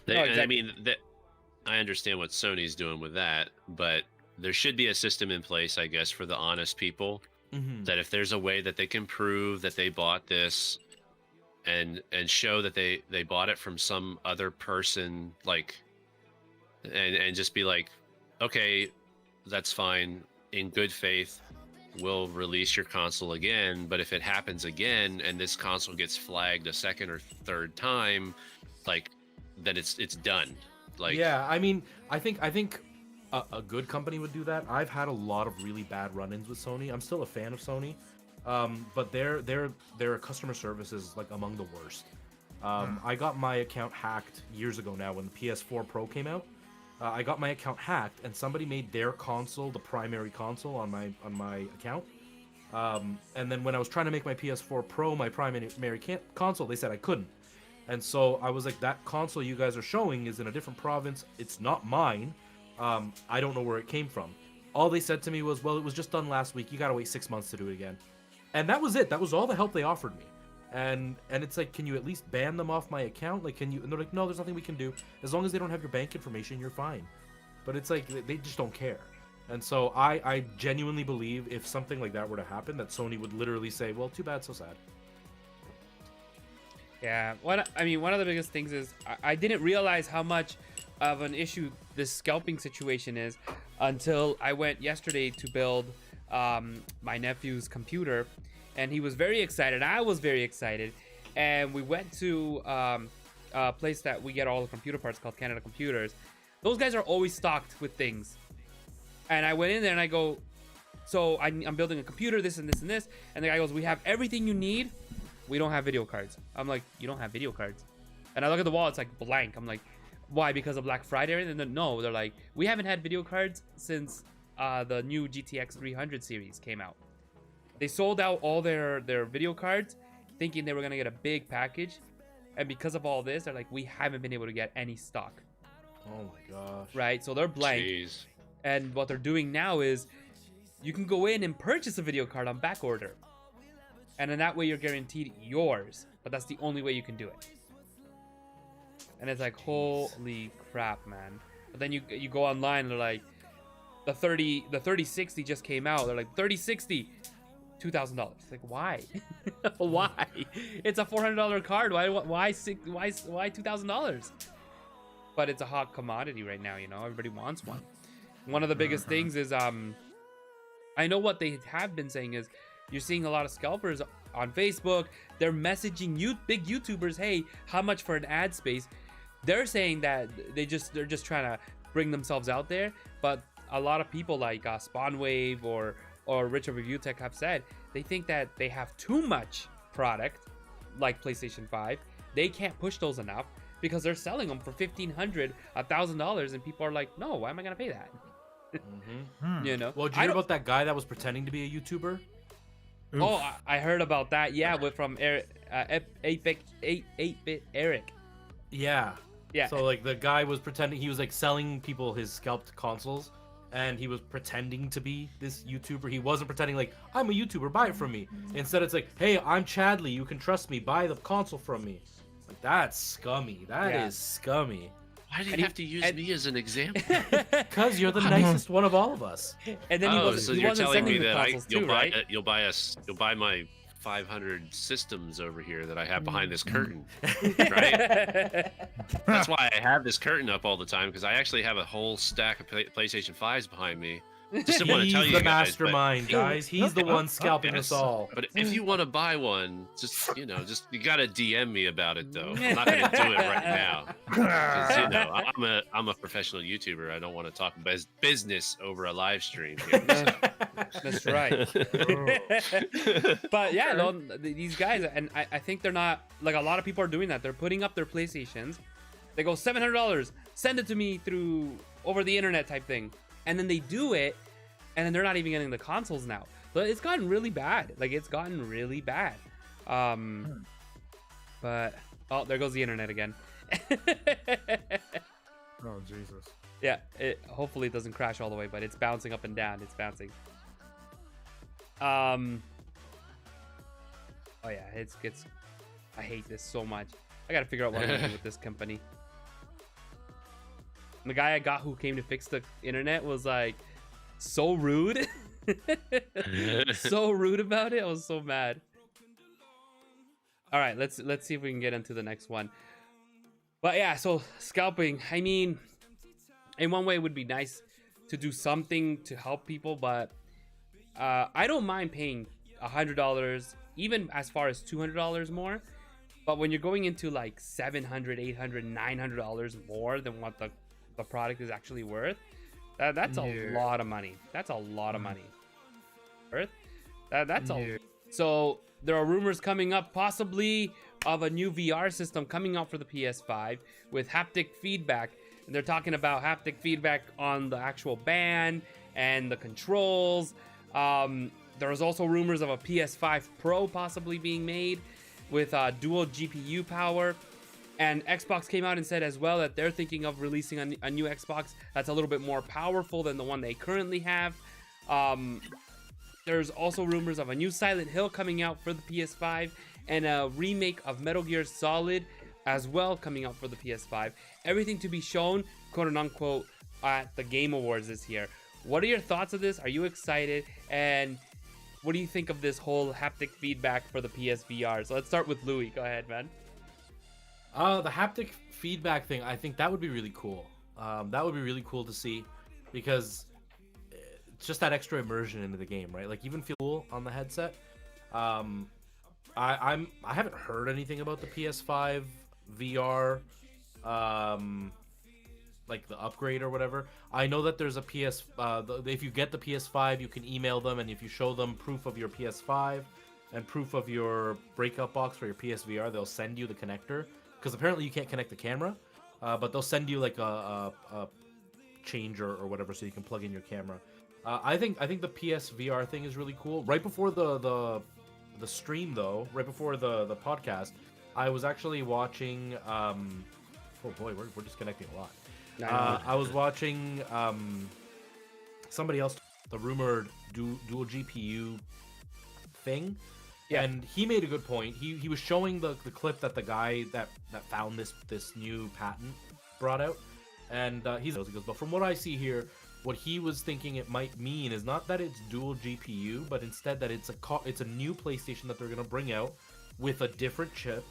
I mean, I understand what Sony's doing with that, but there should be a system in place, I guess, for the honest people, that if there's a way that they can prove that they bought this and show that they bought it from some other person, like, and just be like, okay, that's fine, in good faith, we'll release your console again. But if it happens again and this console gets flagged a second or third time, like, then it's done. Like, yeah, I mean, I think a good company would do that. I've had a lot of really bad run-ins with Sony. I'm still a fan of Sony, but their customer service is like among the worst. I got my account hacked years ago now when the PS4 Pro came out. I got my account hacked, and somebody made their console the primary console on my account. And then when I was trying to make my PS4 Pro my primary console, they said I couldn't. And so I was like, that console you guys are showing is in a different province. It's not mine. I don't know where it came from. All they said to me was, well, it was just done last week. You gotta wait 6 months to do it again. And that was it. That was all the help they offered me. And it's like, can you at least ban them off my account? Like, can you? And they're like, no, there's nothing we can do. As long as they don't have your bank information, you're fine. But it's like, they just don't care. And so I genuinely believe if something like that were to happen, that Sony would literally say, well, too bad, so sad. Yeah, one of the biggest things is I didn't realize how much of an issue this scalping situation is until I went yesterday to build my nephew's computer, and he was very excited. I was very excited, and we went to a place that we get all the computer parts called Canada Computers. Those guys are always stocked with things, and I went in there and I go, so I'm building a computer, this and this and this, and the guy goes, we have everything you need. We don't have video cards. I'm like, you don't have video cards? And I look at the wall, it's like blank. I'm like, why? Because of Black Friday? And then no, they're like, we haven't had video cards since the new GTX 300 series came out. They sold out all their video cards thinking they were gonna get a big package. And because of all this, they're like, we haven't been able to get any stock. Oh my gosh. Right, so they're blank. Jeez. And what they're doing now is you can go in and purchase a video card on back order. And then that way you're guaranteed yours, but that's the only way you can do it. And it's like, holy crap, man. But then you go online and they're like, the 3060 just came out. They're like, 3060, $2,000. Like, why? Why? It's a $400 card. Why $2,000? But it's a hot commodity right now, you know. Everybody wants one. One of the biggest things is I know what they have been saying is you're seeing a lot of scalpers on Facebook. They're messaging big YouTubers, hey, how much for an ad space? They're saying that they're just trying to bring themselves out there. But a lot of people like Spawnwave or Richard Review Tech have said they think that they have too much product, like PlayStation 5. They can't push those enough because they're selling them for $1,500, $1,000, and people are like, no, why am I gonna pay that? You know. Well, did you hear about that guy that was pretending to be a YouTuber? Oof. Oh, I heard about that. Yeah, from Eric, 8-bit Eric. Yeah. Yeah. So like the guy was pretending, he was like selling people his scalped consoles, and he was pretending to be this YouTuber. He wasn't pretending like, I'm a YouTuber, buy it from me. Instead it's like, hey, I'm Chadley, you can trust me, buy the console from me. Like, that's scummy. That is scummy. Why do you have to use me as an example? Because you're the nicest one of all of us. And then he wasn't you're telling sending me the that consoles too, right? you'll buy my 500 systems over here that I have behind this curtain, right? That's why I have this curtain up all the time, because I actually have a whole stack of PlayStation 5s behind me. Just didn't want to tell you He's the guys, mastermind, guys. He's the one scalping us all. But if you want to buy one, just you gotta DM me about it though. I'm not gonna do it right now, because I'm a professional YouTuber. I don't want to talk business over a live stream here, so. That's right. But yeah, no, these guys, and I think they're not, like, a lot of people are doing that. They're putting up their PlayStations. They go, $700, send it to me through over the internet type thing. And then they do it, and then they're not even getting the consoles now. So it's gotten really bad. Like, it's gotten really bad. But, oh, there goes the internet again. Oh, Jesus. Yeah, hopefully it doesn't crash all the way, but it's bouncing up and down. It's bouncing. Oh yeah, I hate this so much. I gotta figure out what I'm gonna do with this company. And the guy I got who came to fix the internet was like so rude. So rude about it. I was so mad. All right, let's see if we can get into the next one. But yeah, so scalping, I mean, in one way it would be nice to do something to help people, but I don't mind paying $100, even as far as $200 more. But when you're going into like $700, $800, $900 more than what the product is actually worth, that's a lot of money. That's a lot of money. Worth? That's a. So there are rumors coming up, possibly of a new VR system coming out for the PS5 with haptic feedback. And they're talking about haptic feedback on the actual band and the controls. There was also rumors of a PS5 Pro possibly being made with dual GPU power. And Xbox came out and said as well that they're thinking of releasing a new Xbox that's a little bit more powerful than the one they currently have. There's also rumors of a new Silent Hill coming out for the PS5 and a remake of Metal Gear Solid as well coming out for the PS5. Everything to be shown, quote unquote, at the Game Awards this year. What are your thoughts of this? Are you excited? And what do you think of this whole haptic feedback for the PSVR? So let's start with Louis. Go ahead, man. The haptic feedback thing, I think that would be really cool. That would be really cool to see, because it's just that extra immersion into the game, right? Like, even feel cool on the headset. I haven't heard anything about the PS5 VR, like the upgrade or whatever. I know that there's a if you get the PS5, you can email them, and if you show them proof of your PS5 and proof of your breakout box for your PSVR, they'll send you the connector. Because apparently you can't connect the camera, but they'll send you like a changer or whatever, so you can plug in your camera. I think the PSVR thing is really cool. Right before the stream, though, right before the podcast, I was actually watching. Oh boy, we're disconnecting a lot. I was watching somebody else, the rumored dual GPU thing. Yeah. And he made a good point. He was showing the clip that the guy that found this new patent brought out, and he goes, but from what I see here, what he was thinking it might mean is not that it's dual GPU, but instead that it's a new PlayStation that they're gonna bring out with a different chip.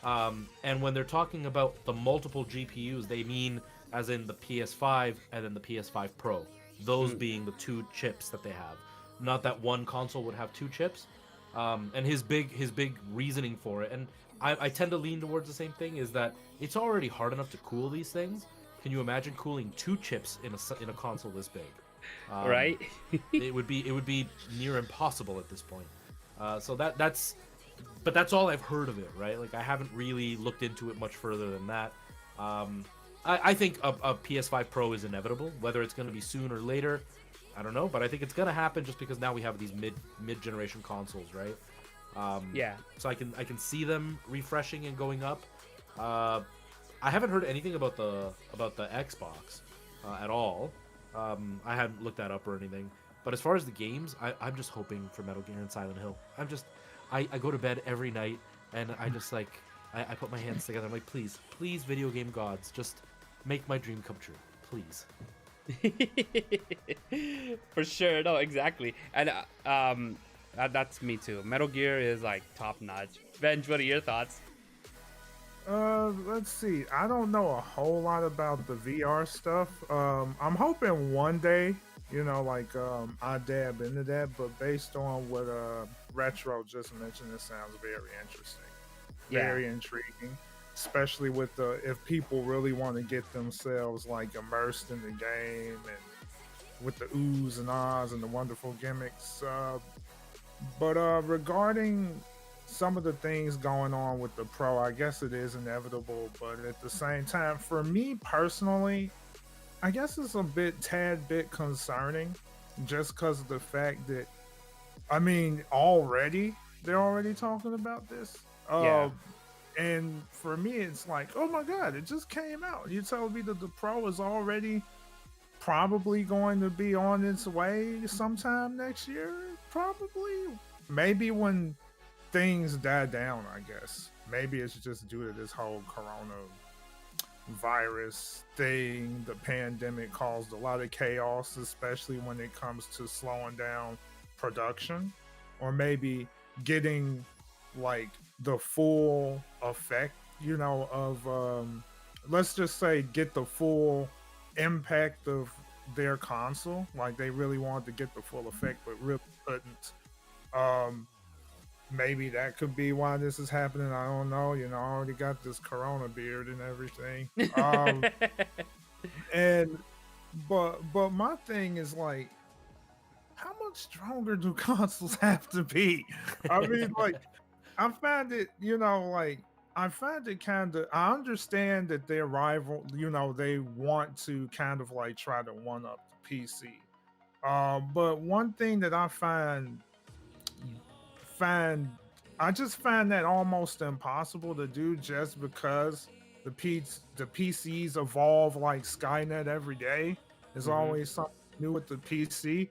And when they're talking about the multiple GPUs, they mean as in the PS5 and then the PS5 Pro. Those being the two chips that they have. Not that one console would have two chips. And his big reasoning for it, and I tend to lean towards the same thing, is that it's already hard enough to cool these things. Can you imagine cooling two chips in a console this big? Right? it would be near impossible at this point. So that's all I've heard of it, right? Like, I haven't really looked into it much further than that. I think a PS5 Pro is inevitable. Whether it's going to be soon or later, I don't know, but I think it's gonna happen just because now we have these mid-generation consoles, right? Yeah. So I can see them refreshing and going up. I haven't heard anything about the Xbox at all. I haven't looked that up or anything. But as far as the games, I'm just hoping for Metal Gear and Silent Hill. I go to bed every night and I just like I put my hands together. I'm like, please, video game gods, just make my dream come true, please. For sure, no, exactly. And that's me too. Metal Gear is like top notch. Benj, what are your thoughts? Let's see. I don't know a whole lot about the VR stuff. I'm hoping one day, I dab into that, but based on what Retro just mentioned, it sounds very interesting. Very intriguing. Especially with if people really want to get themselves like immersed in the game and with the oohs and ahs and the wonderful gimmicks. But regarding some of the things going on with the Pro, I guess it is inevitable. But at the same time, for me personally, I guess it's a tad bit concerning, just because of the fact that, I mean, they're already talking about this. And for me, it's like, oh my God, it just came out. You told me that the Pro is already probably going to be on its way sometime next year? Probably. Maybe when things die down, I guess. Maybe it's just due to this whole coronavirus thing. The pandemic caused a lot of chaos, especially when it comes to slowing down production. Or maybe getting like the full effect, of let's just say get the full impact of their console. Like, they really wanted to get the full effect, but really couldn't. Maybe that could be why this is happening. I don't know. I already got this Corona beard and everything. And but my thing is like, how much stronger do consoles have to be? I mean, like, I find it, like, I find it kind of, I understand that their rival, they want to kind of like try to one up the PC. But one thing that I I just find that almost impossible to do, just because the PCs evolve like Skynet every day. There's always something new with the PC.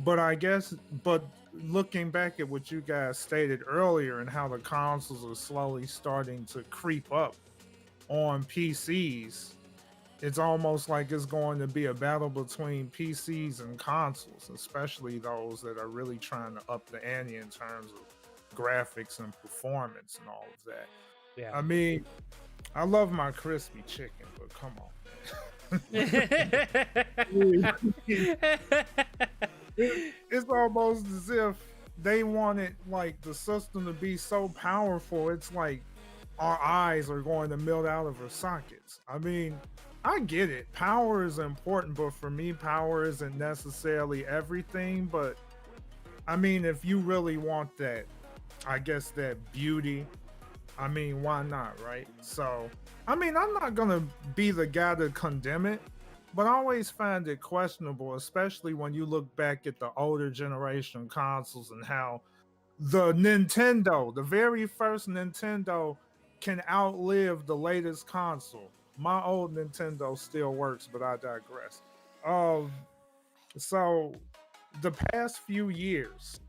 But looking back at what you guys stated earlier and how the consoles are slowly starting to creep up on PCs, it's almost like it's going to be a battle between PCs and consoles, especially those that are really trying to up the ante in terms of graphics and performance and all of that. Yeah. I mean, I love my crispy chicken, but come on. It's almost as if they wanted like the system to be so powerful, it's like our eyes are going to melt out of our sockets. I mean, I get it. Power is important, but for me, power isn't necessarily everything. But I mean, if you really want that, I guess that beauty, I mean, why not, right? So, I mean, I'm not gonna be the guy to condemn it, but I always find it questionable, especially when you look back at the older generation consoles and how the very first Nintendo, can outlive the latest console. My old Nintendo still works, but I digress. So the past few years,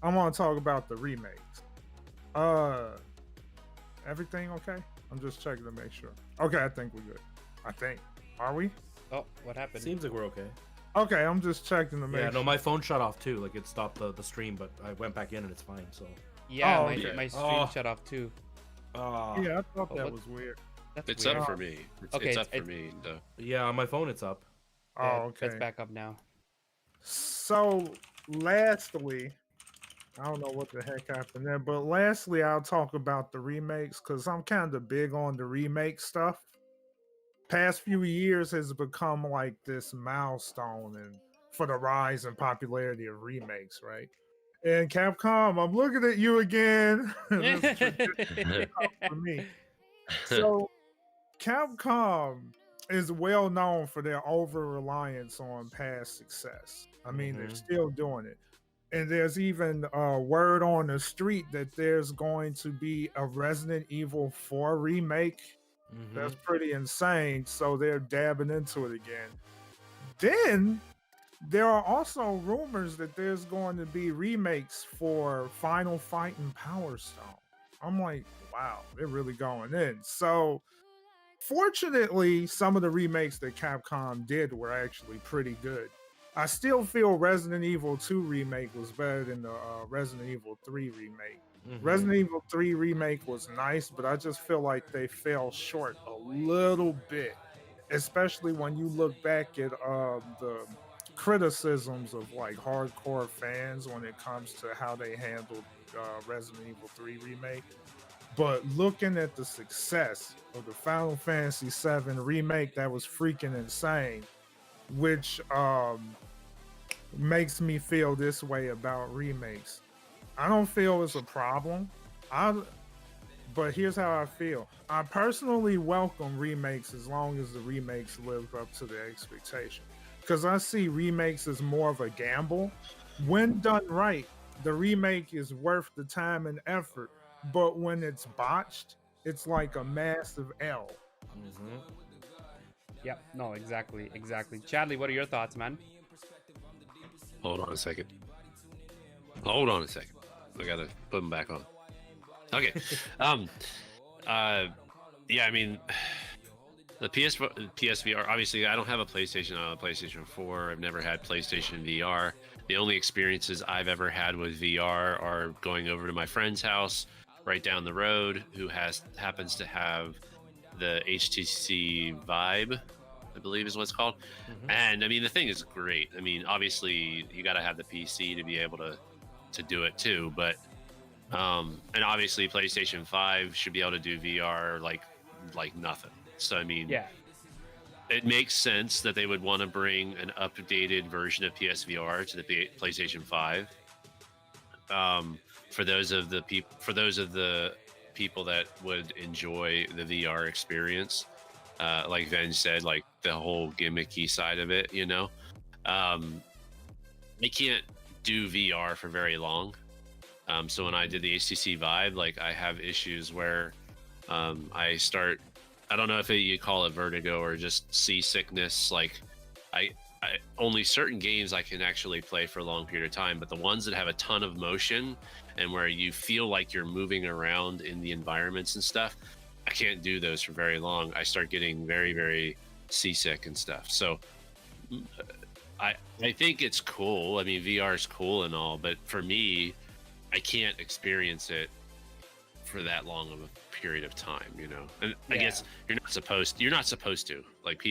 I want to talk about the remakes. Everything okay? I'm just checking to make sure. Okay, I think we're good. I think. Are we? Oh, what happened? Seems like we're okay. Okay, I'm just checking to make Yeah, sure. no, my phone shut off too. Like it stopped the stream, but I went back in and it's fine. So. Yeah, Oh, my, okay. my stream Oh. shut off too. Yeah, I thought that what- was weird. That's It's weird. up for me. Okay, It's up for it- me. So. Yeah, on my phone it's up. Yeah, Oh, okay. It's back up now. So, lastly, I don't know what the heck happened there, but lastly, I'll talk about the remakes because I'm kind of big on the remake stuff. Past few years has become like this milestone and for the rise in popularity of remakes, right? And Capcom, I'm looking at you again. This is tradition for me. So, Capcom is well known for their over reliance on past success. I mean, they're still doing it. And there's even word on the street that there's going to be a Resident Evil 4 remake. That's pretty insane. So they're dabbing into it again. Then there are also rumors that there's going to be remakes for Final Fight and Power Stone. I'm like, wow, they're really going in. So fortunately, some of the remakes that Capcom did were actually pretty good. I still feel Resident Evil 2 remake was better than the Resident Evil 3 remake. Resident Evil 3 remake was nice, but I just feel like they fell short a little bit, especially when you look back at the criticisms of like hardcore fans when it comes to how they handled Resident Evil 3 remake. But looking at the success of the Final Fantasy VII remake, that was freaking insane, which makes me feel this way about remakes. I don't feel it's a problem. But here's how I feel. I personally welcome remakes as long as the remakes live up to their expectation. Because I see remakes as more of a gamble. When done right, the remake is worth the time and effort. But when it's botched, it's like a massive L. Yep. No, exactly. Chadley, what are your thoughts, man? Hold on a second. I gotta put them back on. Okay. Yeah, I mean, the PSVR, obviously I don't have a PlayStation. I have a PlayStation 4. I've never had PlayStation VR. The only experiences I've ever had with VR are going over to my friend's house right down the road who happens to have the HTC Vibe I believe is what it's called. And I mean, the thing is great. I mean, obviously you got to have the PC to be able to do it too, but and obviously PlayStation 5 should be able to do VR like nothing. So I mean, Yeah. it makes sense that they would want to bring an updated version of PSVR to the PlayStation 5. For those of the people that would enjoy the VR experience, like Ven said, like the whole gimmicky side of it, you know, they can't do VR for very long. So when I did the HTC Vive, like I have issues where I don't know if you call it vertigo or just seasickness. Like I only certain games I can actually play for a long period of time, but the ones that have a ton of motion and where you feel like you're moving around in the environments and stuff, I can't do those for very long. I start getting very, very seasick and stuff. So I think it's cool. I mean, VR is cool and all, but for me, I can't experience it for that long of a period of time, you know. And I guess you're not supposed to. Like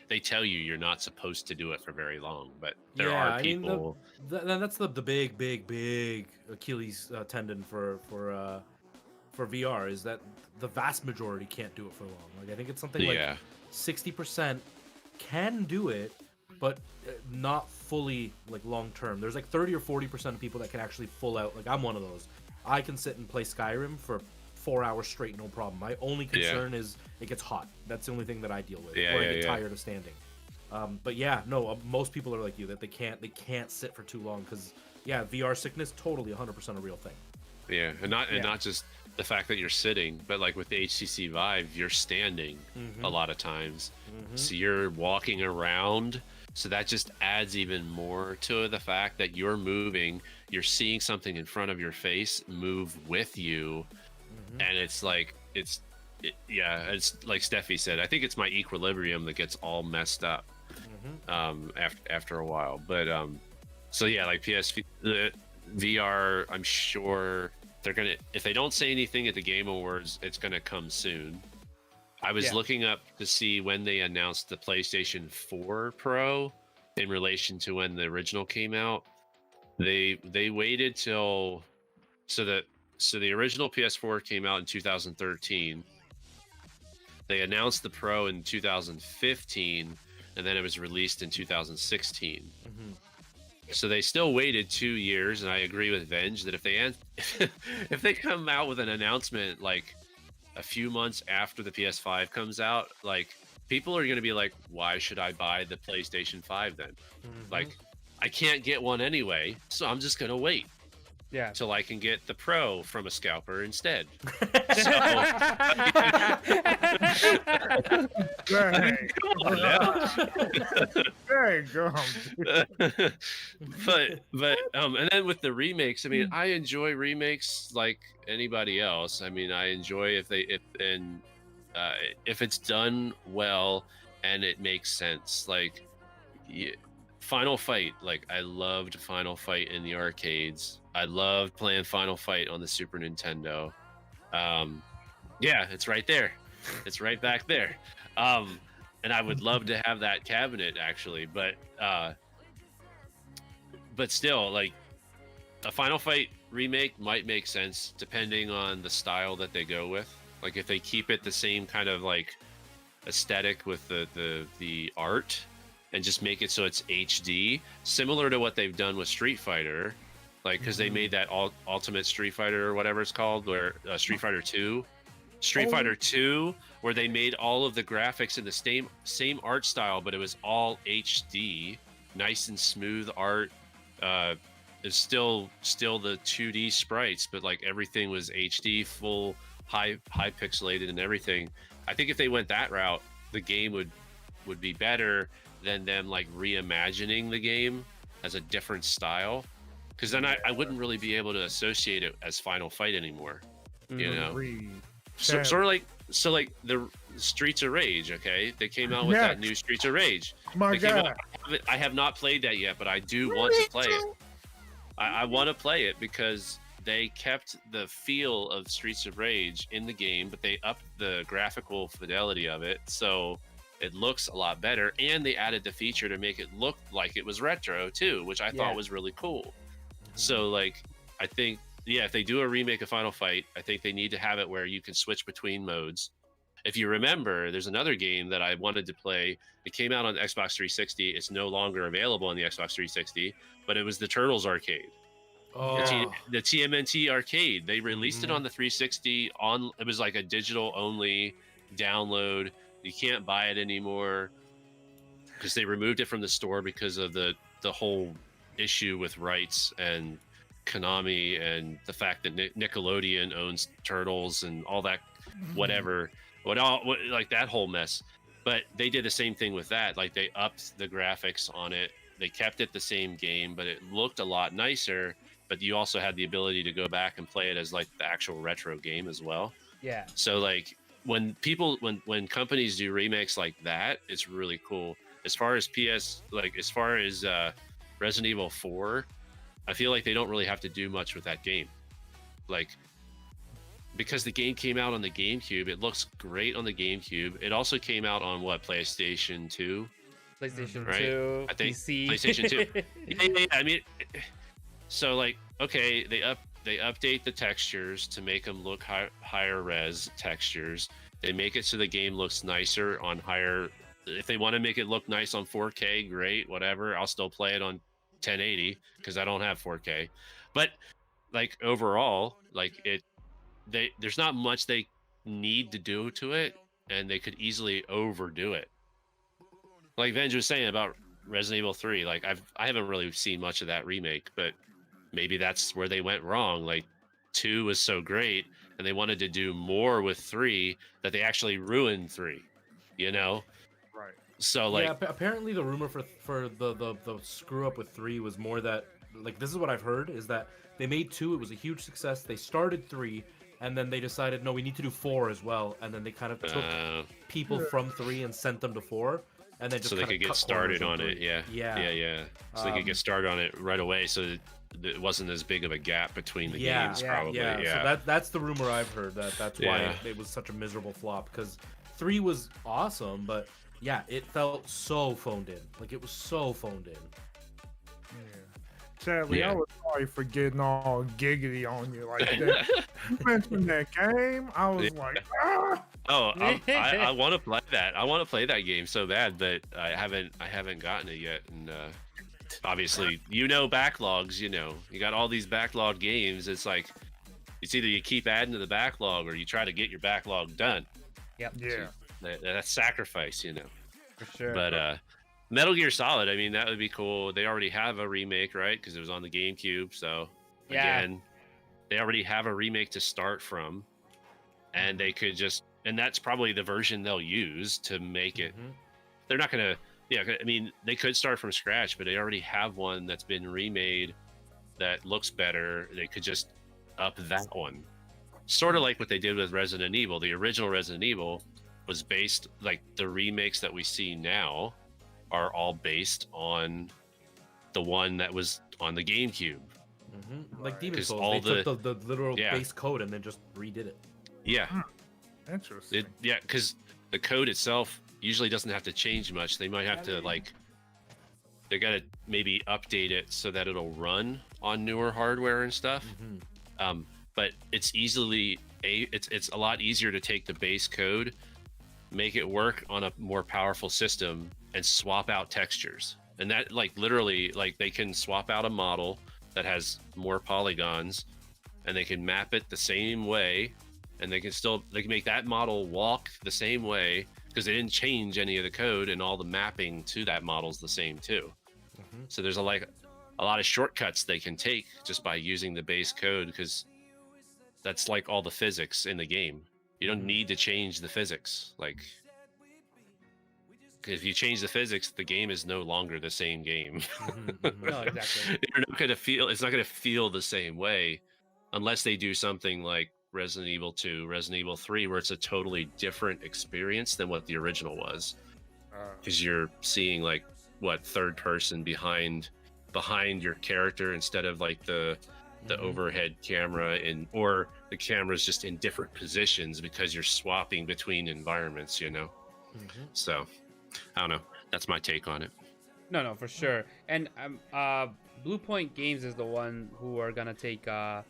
they tell you you're not supposed to do it for very long, but there are people. I mean, that's the big Achilles tendon for VR is that the vast majority can't do it for long. Like I think it's something like 60% can do it, but not fully like long term. There's like 30 or 40% of people that can actually full out. Like I'm one of those. I can sit and play Skyrim for 4 hours straight, no problem. My only concern is it gets hot. That's the only thing that I deal with. Or I get tired of standing. But yeah, no, most people are like you that they can't sit for too long because VR sickness totally 100% a real thing. Yeah, and not just the fact that you're sitting, but like with the HTC Vive, you're standing a lot of times, so you're walking around. So that just adds even more to the fact that you're moving, you're seeing something in front of your face move with you. And it's like, it's like Stephie said, I think it's my equilibrium that gets all messed up after a while. But so yeah, like the VR, I'm sure they're gonna, if they don't say anything at the Game Awards, it's gonna come soon. I was looking up to see when they announced the PlayStation 4 Pro in relation to when the original came out. They waited till so the original PS4 came out in 2013. They announced the Pro in 2015, and then it was released in 2016. So they still waited 2 years, and I agree with Venge that if they come out with an announcement like a few months after the PS5 comes out, like people are going to be like, why should I buy the PlayStation 5 then? Like I can't get one anyway, so I'm just going to wait till I can get the Pro from a scalper instead. So, Dang. come on now. There you go. but and then with the remakes, I mean, I enjoy remakes like anybody else. I mean, I enjoy if it's done well and it makes sense. Like Final Fight, like I loved Final Fight in the arcades. I loved playing Final Fight on the Super Nintendo. It's right there. It's right back there. And I would love to have that cabinet actually, but still, like a Final Fight remake might make sense depending on the style that they go with. Like if they keep it the same kind of like aesthetic with the art and just make it so it's HD, similar to what they've done with Street Fighter. Like, because they made that Ultimate Street Fighter or whatever it's called, where Street Fighter 2, where they made all of the graphics in the same art style, but it was all HD, nice and smooth art. It's still the 2D sprites, but like everything was HD, full high pixelated and everything. I think if they went that route, the game would be better than them like reimagining the game as a different style. Because then I wouldn't really be able to associate it as Final Fight anymore, you know. So like the Streets of Rage, okay? They came out with that new Streets of Rage. My God, I have not played that yet, but I do want to play it. I want to play it because they kept the feel of Streets of Rage in the game, but they upped the graphical fidelity of it. So it looks a lot better, and they added the feature to make it look like it was retro too, which I thought was really cool. So like, I think, yeah, if they do a remake of Final Fight, I think they need to have it where you can switch between modes. If you remember, there's another game that I wanted to play. It came out on the Xbox 360. It's no longer available on the Xbox 360, but it was the Turtles arcade. Oh, The TMNT arcade. They released it on the 360. It was like a digital only download. You can't buy it anymore because they removed it from the store because of the whole issue with rights and Konami and the fact that Nickelodeon owns Turtles and all that, whatever, like that whole mess. But they did the same thing with that. Like they upped the graphics on it. They kept it the same game, but it looked a lot nicer. But you also had the ability to go back and play it as like the actual retro game as well. Yeah. So like when companies do remakes like that, it's really cool. As far as Resident Evil 4, I feel like they don't really have to do much with that game. Like, because the game came out on the GameCube, it looks great on the GameCube. It also came out on PlayStation 2? PlayStation Right? 2, I think PC. PlayStation 2. Yeah. I mean, so like, okay, they update the textures to make them look higher res textures. They make it so the game looks nicer on higher. If they want to make it look nice on 4K, great, whatever. I'll still play it on 1080 because I don't have 4K. But like overall, like there's not much they need to do to it, and they could easily overdo it. Like Venge was saying about Resident Evil 3, like I haven't really seen much of that remake, but maybe that's where they went wrong. Like 2 was so great, and they wanted to do more with 3 that they actually ruined 3. You know? Right. So like, yeah. Apparently, the rumor for the screw up with 3 was more that, like, this is what I've heard, is that they made 2, it was a huge success. They started 3, and then they decided, no, we need to do 4 as well. And then they kind of took people from 3 and sent them to 4. And then just so they could get started on it. Yeah. So they could get started on it right away, so that it wasn't as big of a gap between the games. Probably. Yeah. So that's the rumor I've heard. That's why it was such a miserable flop, because 3 was awesome, but yeah, it felt so phoned in. Like, it was so phoned in. Sadly, I was sorry for getting all giggity on you like that. You mentioned that game, I was like, ah! Oh, I want to play that. I want to play that game so bad, but I haven't gotten it yet. And obviously, backlogs. You got all these backlog games. It's like it's either you keep adding to the backlog or you try to get your backlog done. Yep. Yeah. That's sacrifice, For sure. But Metal Gear Solid, I mean, that would be cool. They already have a remake, right? Because it was on the GameCube. So again, they already have a remake to start from, and they could just. And that's probably the version they'll use to make it. They're not going to, I mean, they could start from scratch, but they already have one that's been remade that looks better. They could just up that one. Sort of like what they did with Resident Evil. The original Resident Evil was based, like the remakes that we see now are all based on the one that was on the GameCube. Like Demon 'Cause Souls, all they took the literal Yeah. base code and then just redid it. Yeah. Interesting. Because the code itself usually doesn't have to change much. They might have to they gotta maybe update it so that it'll run on newer hardware and stuff. But it's it's a lot easier to take the base code, make it work on a more powerful system, and swap out textures. And that literally they can swap out a model that has more polygons, and they can map it the same way. And they can make that model walk the same way because they didn't change any of the code, and all the mapping to that model is the same too. So there's a lot of shortcuts they can take just by using the base code, because that's like all the physics in the game. You don't need to change the physics. Like, if you change the physics, the game is no longer the same game. No, exactly. It's not gonna feel the same way unless they do something like Resident Evil 2, Resident Evil 3, where it's a totally different experience than what the original was, because you're seeing third person behind your character instead of the overhead camera, or the camera's just in different positions because you're swapping between environments. So I don't know. That's my take on it. No, for sure. And Blue Point Games is the one who are gonna take the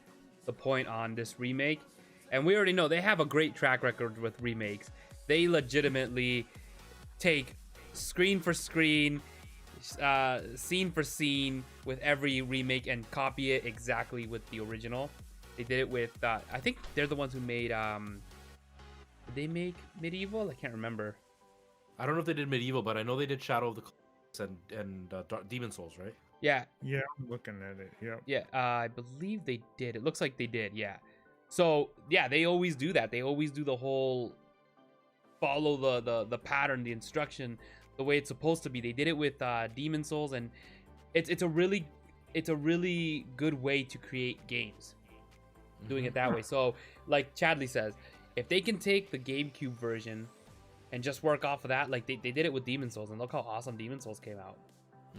point on this remake, and we already know they have a great track record with remakes. They legitimately take screen for screen, scene for scene with every remake and copy it exactly with the original. They did it with I think they're the ones who made did they make Medieval? I can't remember. I don't know if they did Medieval, but I know they did Shadow of the Colossus and Demon Souls, right? Yeah, Yeah, I'm looking at it. Yep. yeah, I believe they did. It looks like they did, yeah. So yeah, they always do that. They always do the whole follow the pattern, the instruction, the way it's supposed to be. They did it with Demon Souls, and it's a really good way to create games, doing it that way. So like Chadley says, if they can take the GameCube version and just work off of that, like they did it with Demon Souls, and look how awesome Demon Souls came out.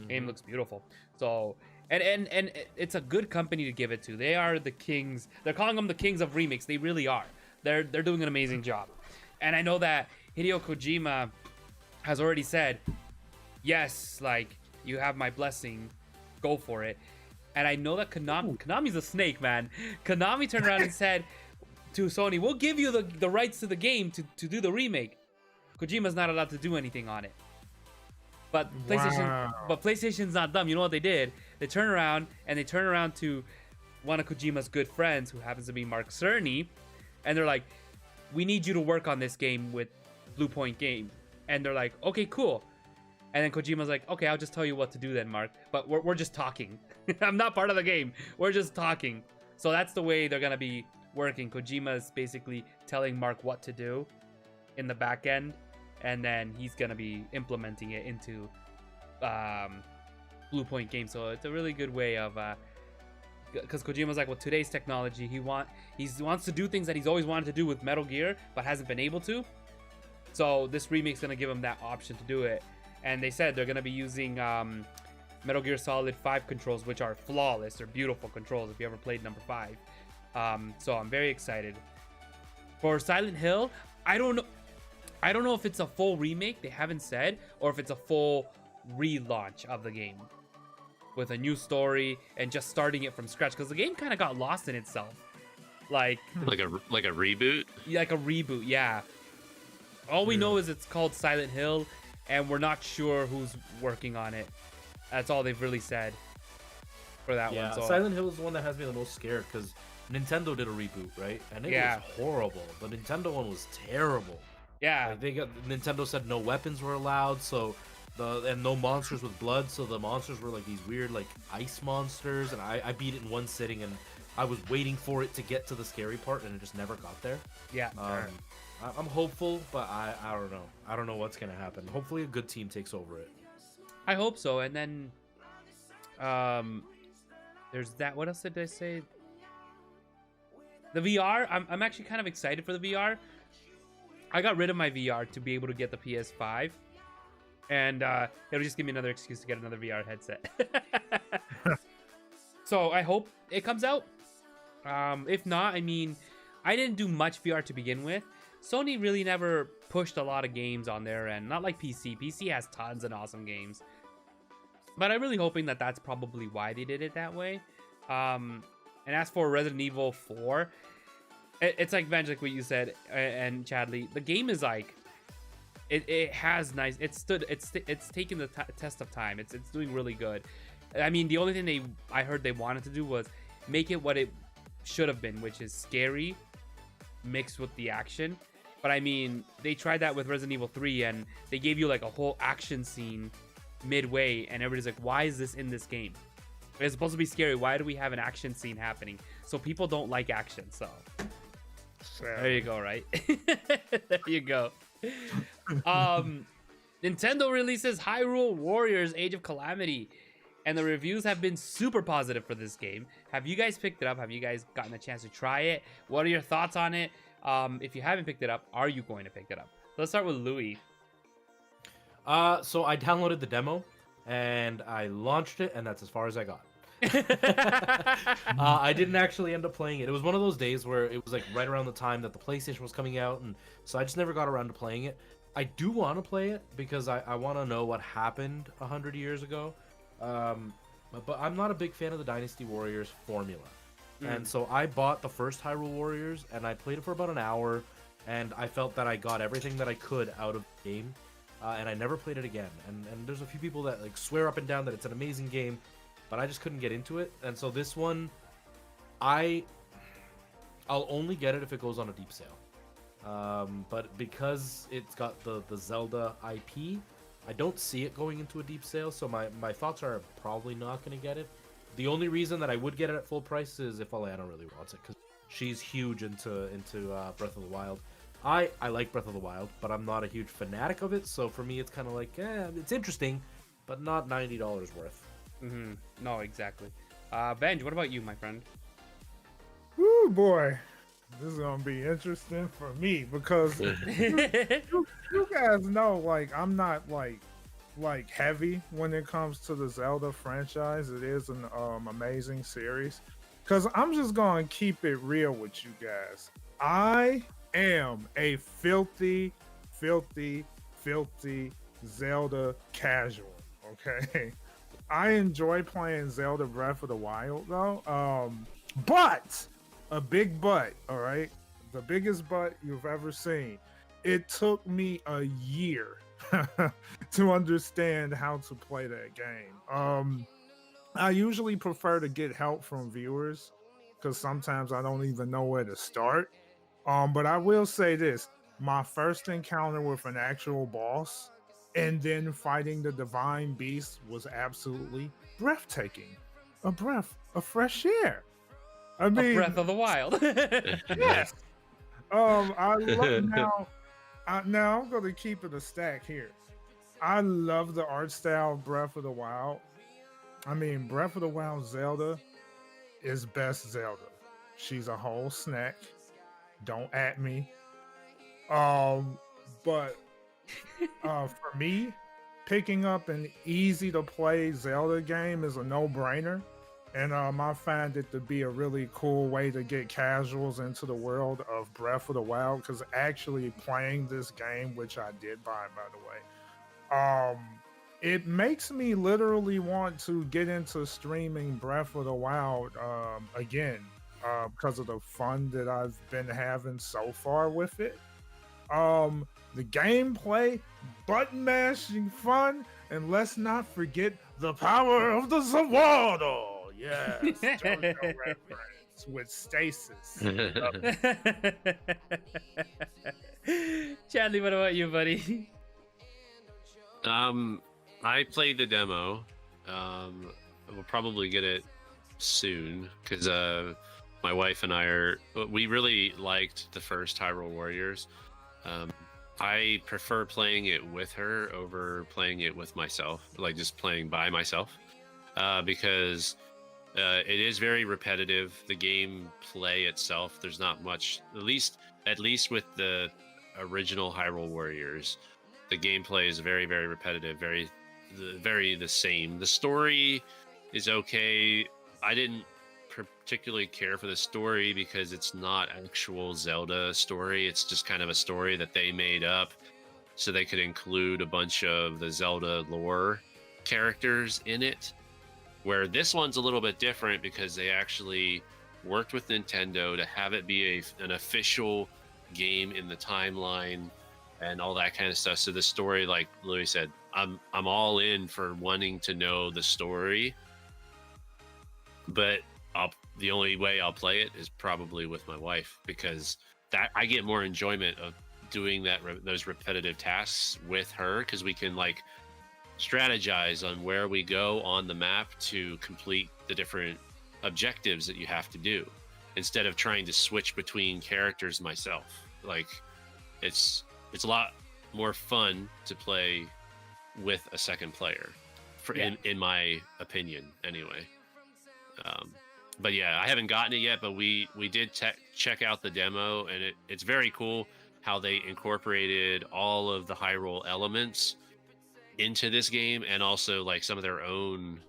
Game looks beautiful. So and it's a good company to give it to. They are the kings. They're calling them the kings of remakes. They really are. They're doing an amazing job. And I know that Hideo Kojima has already said, yes, like, you have my blessing, go for it. And I know that Konami's a snake, man. Konami turned around and said to Sony, we'll give you the rights to the game to do the remake. Kojima's not allowed to do anything on it. But PlayStation's not dumb. You know what they did? They turn around to one of Kojima's good friends, who happens to be Mark Cerny, and they're like, we need you to work on this game with Blue Point Game. And they're like, okay, cool. And then Kojima's like, okay, I'll just tell you what to do then, Mark. But we're just talking. I'm not part of the game. We're just talking. So that's the way they're going to be working. Kojima's basically telling Mark what to do in the back end, and then he's going to be implementing it into Blue Point Game. So it's a really good way of... because Kojima's like, well, today's technology, he wants to do things that he's always wanted to do with Metal Gear, but hasn't been able to. So this remake's going to give him that option to do it. And they said they're going to be using Metal Gear Solid 5 controls, which are flawless. They're beautiful controls if you ever played number 5. So I'm very excited. For Silent Hill, I don't know if it's a full remake, they haven't said, or if it's a full relaunch of the game with a new story and just starting it from scratch, because the game kind of got lost in itself. Like a reboot? Like a reboot, yeah. All we know is it's called Silent Hill, and we're not sure who's working on it. That's all they've really said for that one. So Silent Hill is the one that has me the most scared, because Nintendo did a reboot, right? And it was horrible. The Nintendo one was terrible. Yeah. Like Nintendo said no weapons were allowed, and no monsters with blood, so the monsters were like these weird like ice monsters, and I beat it in one sitting, and I was waiting for it to get to the scary part, and it just never got there. Yeah. I'm hopeful, but I don't know. I don't know what's gonna happen. Hopefully a good team takes over it. I hope so. And then there's that. What else did I say? The VR. I'm actually kind of excited for the VR. I got rid of my VR to be able to get the PS5, and it'll just give me another excuse to get another VR headset. So I hope it comes out. If not, I mean, I didn't do much VR to begin with. Sony really never pushed a lot of games on their end, not like PC. PC has tons of awesome games, but I'm really hoping that that's probably why they did it that way. And as for Resident Evil 4, it's like Benj, like what you said, and Chadley, the game is like, it has nice, it's taken the test of time. It's doing really good. I mean, the only thing I heard they wanted to do was make it what it should have been, which is scary mixed with the action. But I mean, they tried that with Resident Evil 3, and they gave you like a whole action scene midway, and everybody's like, why is this in this game? It's supposed to be scary. Why do we have an action scene happening? So people don't like action. So there you go, right? There you go. Nintendo releases Hyrule Warriors Age of Calamity, and the reviews have been super positive for this game. Have you guys picked it up? Have you guys gotten a chance to try it? What are your thoughts on it? If you haven't picked it up, are you going to pick it up? Let's start with Louis. So I downloaded the demo and I launched it, and that's as far as I got. I didn't actually end up playing it. It was one of those days where it was like right around the time that the PlayStation was coming out, and so I just never got around to playing it. I do want to play it because I want to know what happened 100 years ago. But I'm not a big fan of the Dynasty Warriors formula. And so I bought the first Hyrule Warriors and I played it for about an hour, and I felt that I got everything that I could out of the game, and I never played it again. And there's a few people that like swear up and down that it's an amazing game, but I just couldn't get into it. And so this one, I'll only get it if it goes on a deep sale. But because it's got the Zelda IP, I don't see it going into a deep sale, so my thoughts are probably not going to get it. The only reason that I would get it at full price is if Alana really wants it, because she's huge into Breath of the Wild. I like Breath of the Wild, but I'm not a huge fanatic of it, so for me it's kind of like, it's interesting, but not $90 worth. No, exactly. Benj, what about you, my friend? Woo, boy. This is gonna be interesting for me because you guys know, like, I'm not like heavy when it comes to the Zelda franchise. It is an amazing series. Cause I'm just gonna keep it real with you guys. I am a filthy Zelda casual. Okay. I enjoy playing Zelda Breath of the Wild though. But a big but, all right? The biggest but you've ever seen. It took me a year to understand how to play that game. I usually prefer to get help from viewers because sometimes I don't even know where to start. But I will say this, my first encounter with an actual boss and then fighting the divine beast was absolutely breathtaking. A breath of fresh air. I mean, A Breath of the Wild. yes. I love now. Now I'm gonna keep it a stack here. I love the art style of Breath of the Wild. I mean, Breath of the Wild Zelda is best Zelda. She's a whole snack. Don't at me. But for me, picking up an easy to play Zelda game is a no-brainer. And I find it to be a really cool way to get casuals into the world of Breath of the Wild, because actually playing this game, which I did buy, by the way, it makes me literally want to get into streaming Breath of the Wild again, because of the fun that I've been having so far with it. The gameplay, button mashing fun, and let's not forget the power of the Zawado. Yes, JoJo reference with stasis. Chadley, what about you, buddy? I played the demo. We'll probably get it soon because my wife and we really liked the first Hyrule Warriors. I prefer playing it with her over playing it with myself, like just playing by myself, because it is very repetitive. The gameplay itself, there's not much, at least with the original Hyrule Warriors, the gameplay is very, very repetitive, very the same. The story is okay. I didn't particularly care for the story because it's not actual Zelda story. It's just kind of a story that they made up so they could include a bunch of the Zelda lore characters in it. Where this one's a little bit different because they actually worked with Nintendo to have it be an official game in the timeline and all that kind of stuff. So the story, like Louis said, I'm all in for wanting to know the story, but the only way I'll play it is probably with my wife, because that I get more enjoyment of doing those repetitive tasks with her, because we can like strategize on where we go on the map to complete the different objectives that you have to do, instead of trying to switch between characters myself. Like it's a lot more fun to play with a second player, in my opinion anyway. But yeah, I haven't gotten it yet, but we did check out the demo, and it's very cool how they incorporated all of the Hyrule elements into this game, and also like some of their own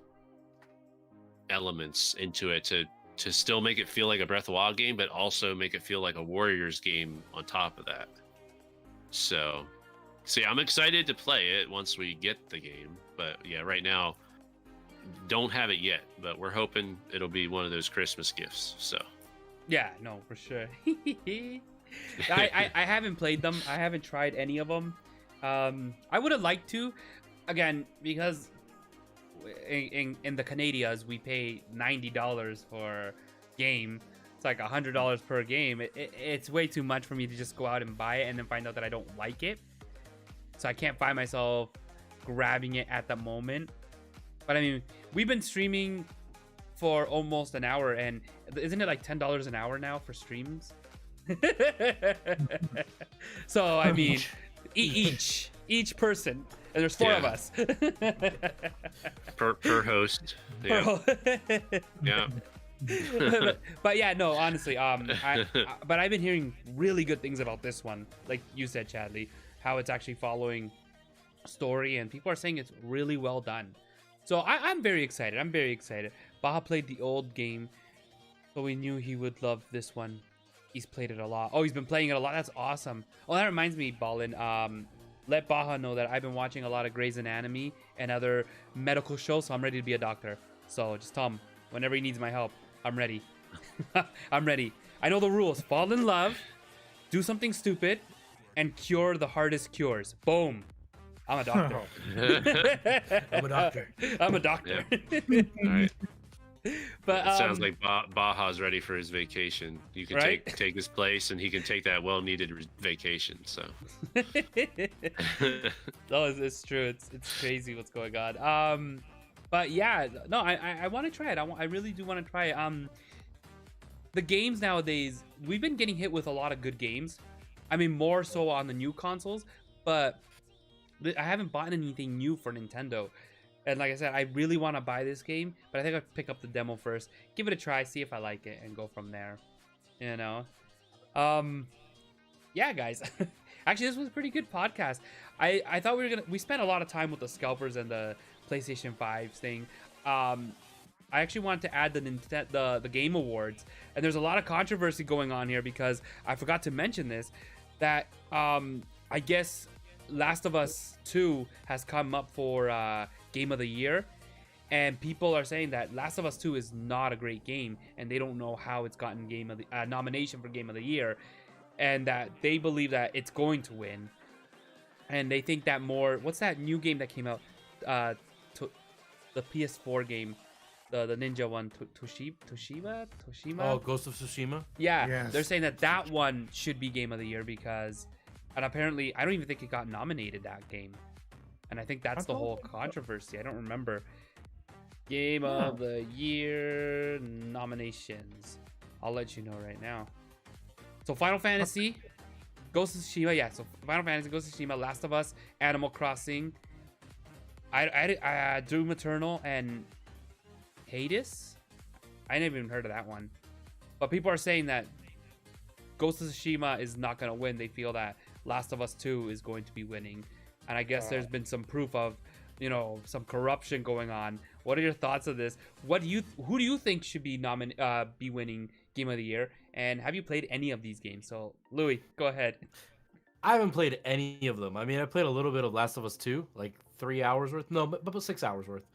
elements into it to still make it feel like a Breath of the Wild game, but also make it feel like a Warriors game on top of that. So See, I'm excited to play it once we get the game, but yeah, right now, don't have it yet. But we're hoping it'll be one of those Christmas gifts. So. Yeah, no, for sure. I haven't played them. I haven't tried any of them. I would have liked to, again, because in the Canadias we pay $90 for game. It's like $100 per game. It's way too much for me to just go out and buy it and then find out that I don't like it. So I can't find myself grabbing it at the moment. But I mean, we've been streaming for almost an hour, and isn't it like $10 an hour now for streams? So I mean, each person, and there's 4 of us. per host. Yeah. Yeah. But yeah, no, honestly, but I've been hearing really good things about this one, like you said, Chadley, how it's actually following story, and people are saying it's really well done. So I'm very excited. I'm very excited. Baja played the old game, so we knew he would love this one. He's played it a lot. Oh, he's been playing it a lot. That's awesome. Oh, that reminds me, Ballin. Let Baja know that I've been watching a lot of Grey's Anatomy and other medical shows, so I'm ready to be a doctor. So just tell him whenever he needs my help, I'm ready. I'm ready. I know the rules. Fall in love, do something stupid, and cure the hardest cures. Boom. I'm a doctor. I'm a doctor. I'm a doctor. Yeah. All right. But It sounds like Baja's ready for his vacation. You can Right? take his place, and he can take that well-needed vacation. So. No, it's true. It's crazy what's going on. But yeah, no, I want to try it. I really do want to try it. The games nowadays, we've been getting hit with a lot of good games. I mean, more so on the new consoles, but I haven't bought anything new for Nintendo. And like I said, I really want to buy this game, but I think I'll pick up the demo first, give it a try, see if I like it, and go from there. You know? Yeah, guys. Actually, this was a pretty good podcast. I thought we spent a lot of time with the scalpers and the PlayStation 5 thing. I actually wanted to add the Game Awards, and there's a lot of controversy going on here because I forgot to mention this, that I guess Last of Us 2 has come up for Game of the Year, and people are saying that Last of Us 2 is not a great game, and they don't know how it's gotten nomination for Game of the Year, and that they believe that it's going to win, and they think that what's that new game that came out, the PS4 game, the ninja one, Toshima. Oh, Ghost of Tsushima. Yeah, Yes. They're saying that one should be Game of the Year because, and apparently, I don't even think it got nominated, that game. And I think that's the whole controversy. I don't remember. Game of the Year nominations. I'll let you know right now. So Final Fantasy, Ghost of Tsushima, yeah. So Final Fantasy, Ghost of Tsushima, Last of Us, Animal Crossing, Doom Eternal, and Hades. I never even heard of that one. But people are saying that Ghost of Tsushima is not going to win. They feel that Last of Us 2 is going to be winning. And I guess there's been some proof of, some corruption going on. What are your thoughts of this? Who do you think should be winning Game of the Year? And have you played any of these games? So, Louis, go ahead. I haven't played any of them. I mean, I played a little bit of Last of Us 2, like 3 hours worth. No, but about 6 hours worth.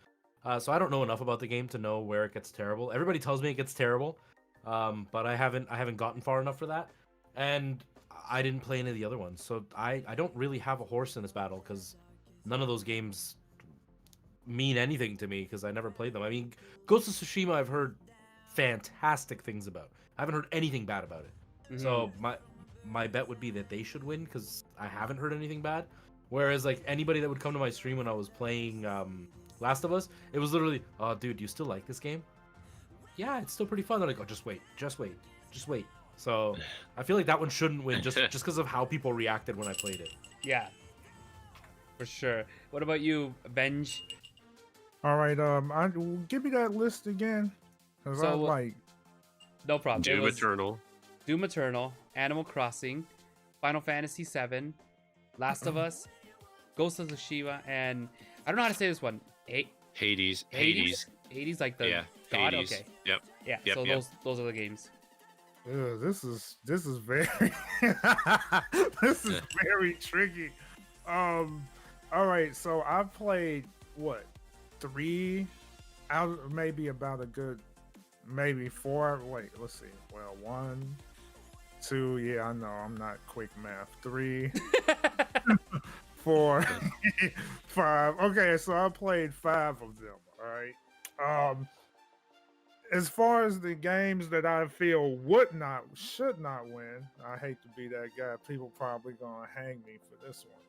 So I don't know enough about the game to know where it gets terrible. Everybody tells me it gets terrible, but I haven't gotten far enough for that. And I didn't play any of the other ones, so I don't really have a horse in this battle because none of those games mean anything to me because I never played them. I mean, Ghost of Tsushima I've heard fantastic things about. I haven't heard anything bad about it. Mm-hmm. So my bet would be that they should win because I haven't heard anything bad. Whereas like anybody that would come to my stream when I was playing Last of Us, it was literally, oh dude, you still like this game? Yeah, it's still pretty fun. They're like, oh, just wait. So I feel like that one shouldn't win just because of how people reacted when I played it. Yeah, for sure. What about you, Benj? All right, give me that list again, cause So, I'm like, No problem. It Doom was Eternal. Doom Eternal, Animal Crossing, Final Fantasy VII, Last of Us, Ghost of Tsushima, and I don't know how to say this one. Hades. Hades, like the god. Hades. Okay, Yep. yeah. Yep, So yep. those are the games. this is very this is very tricky. All right, so I've played what, 3 out, maybe about a good, maybe 4. Wait, let's see. Well, 1, 2. Yeah, I know I'm not quick math. 3, 4, 5. Okay, so I played 5 of them. All right. As far as the games that I feel should not win, I hate to be that guy. People probably gonna hang me for this one.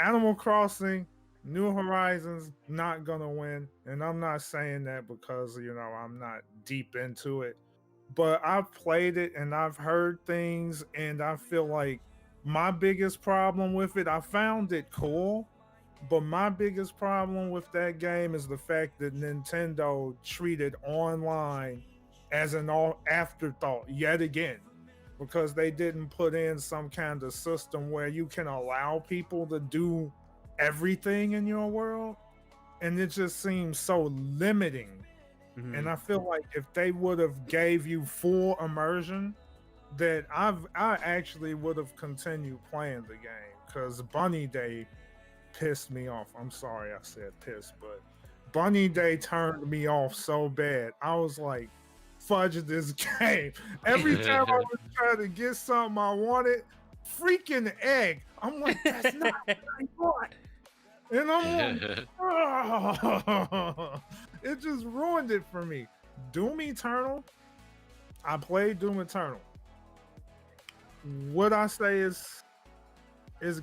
Animal Crossing, New Horizons, not gonna win. And I'm not saying that because, I'm not deep into it. But I've played it and I've heard things, and I feel like my biggest problem with it, I found it cool, but my biggest problem with that game is the fact that Nintendo treated online as an afterthought yet again, because they didn't put in some kind of system where you can allow people to do everything in your world. And it just seems so limiting. And I feel like if they would have gave you full immersion, that I actually would have continued playing the game, because Bunny Day pissed me off. I'm sorry I said piss, but Bunny Day turned me off so bad. I was like, fudge this game. Every time I was trying to get something I wanted, freaking egg. I'm like, that's not what I want. And I'm like, oh. It just ruined it for me. Doom Eternal. I played Doom Eternal. Would I say is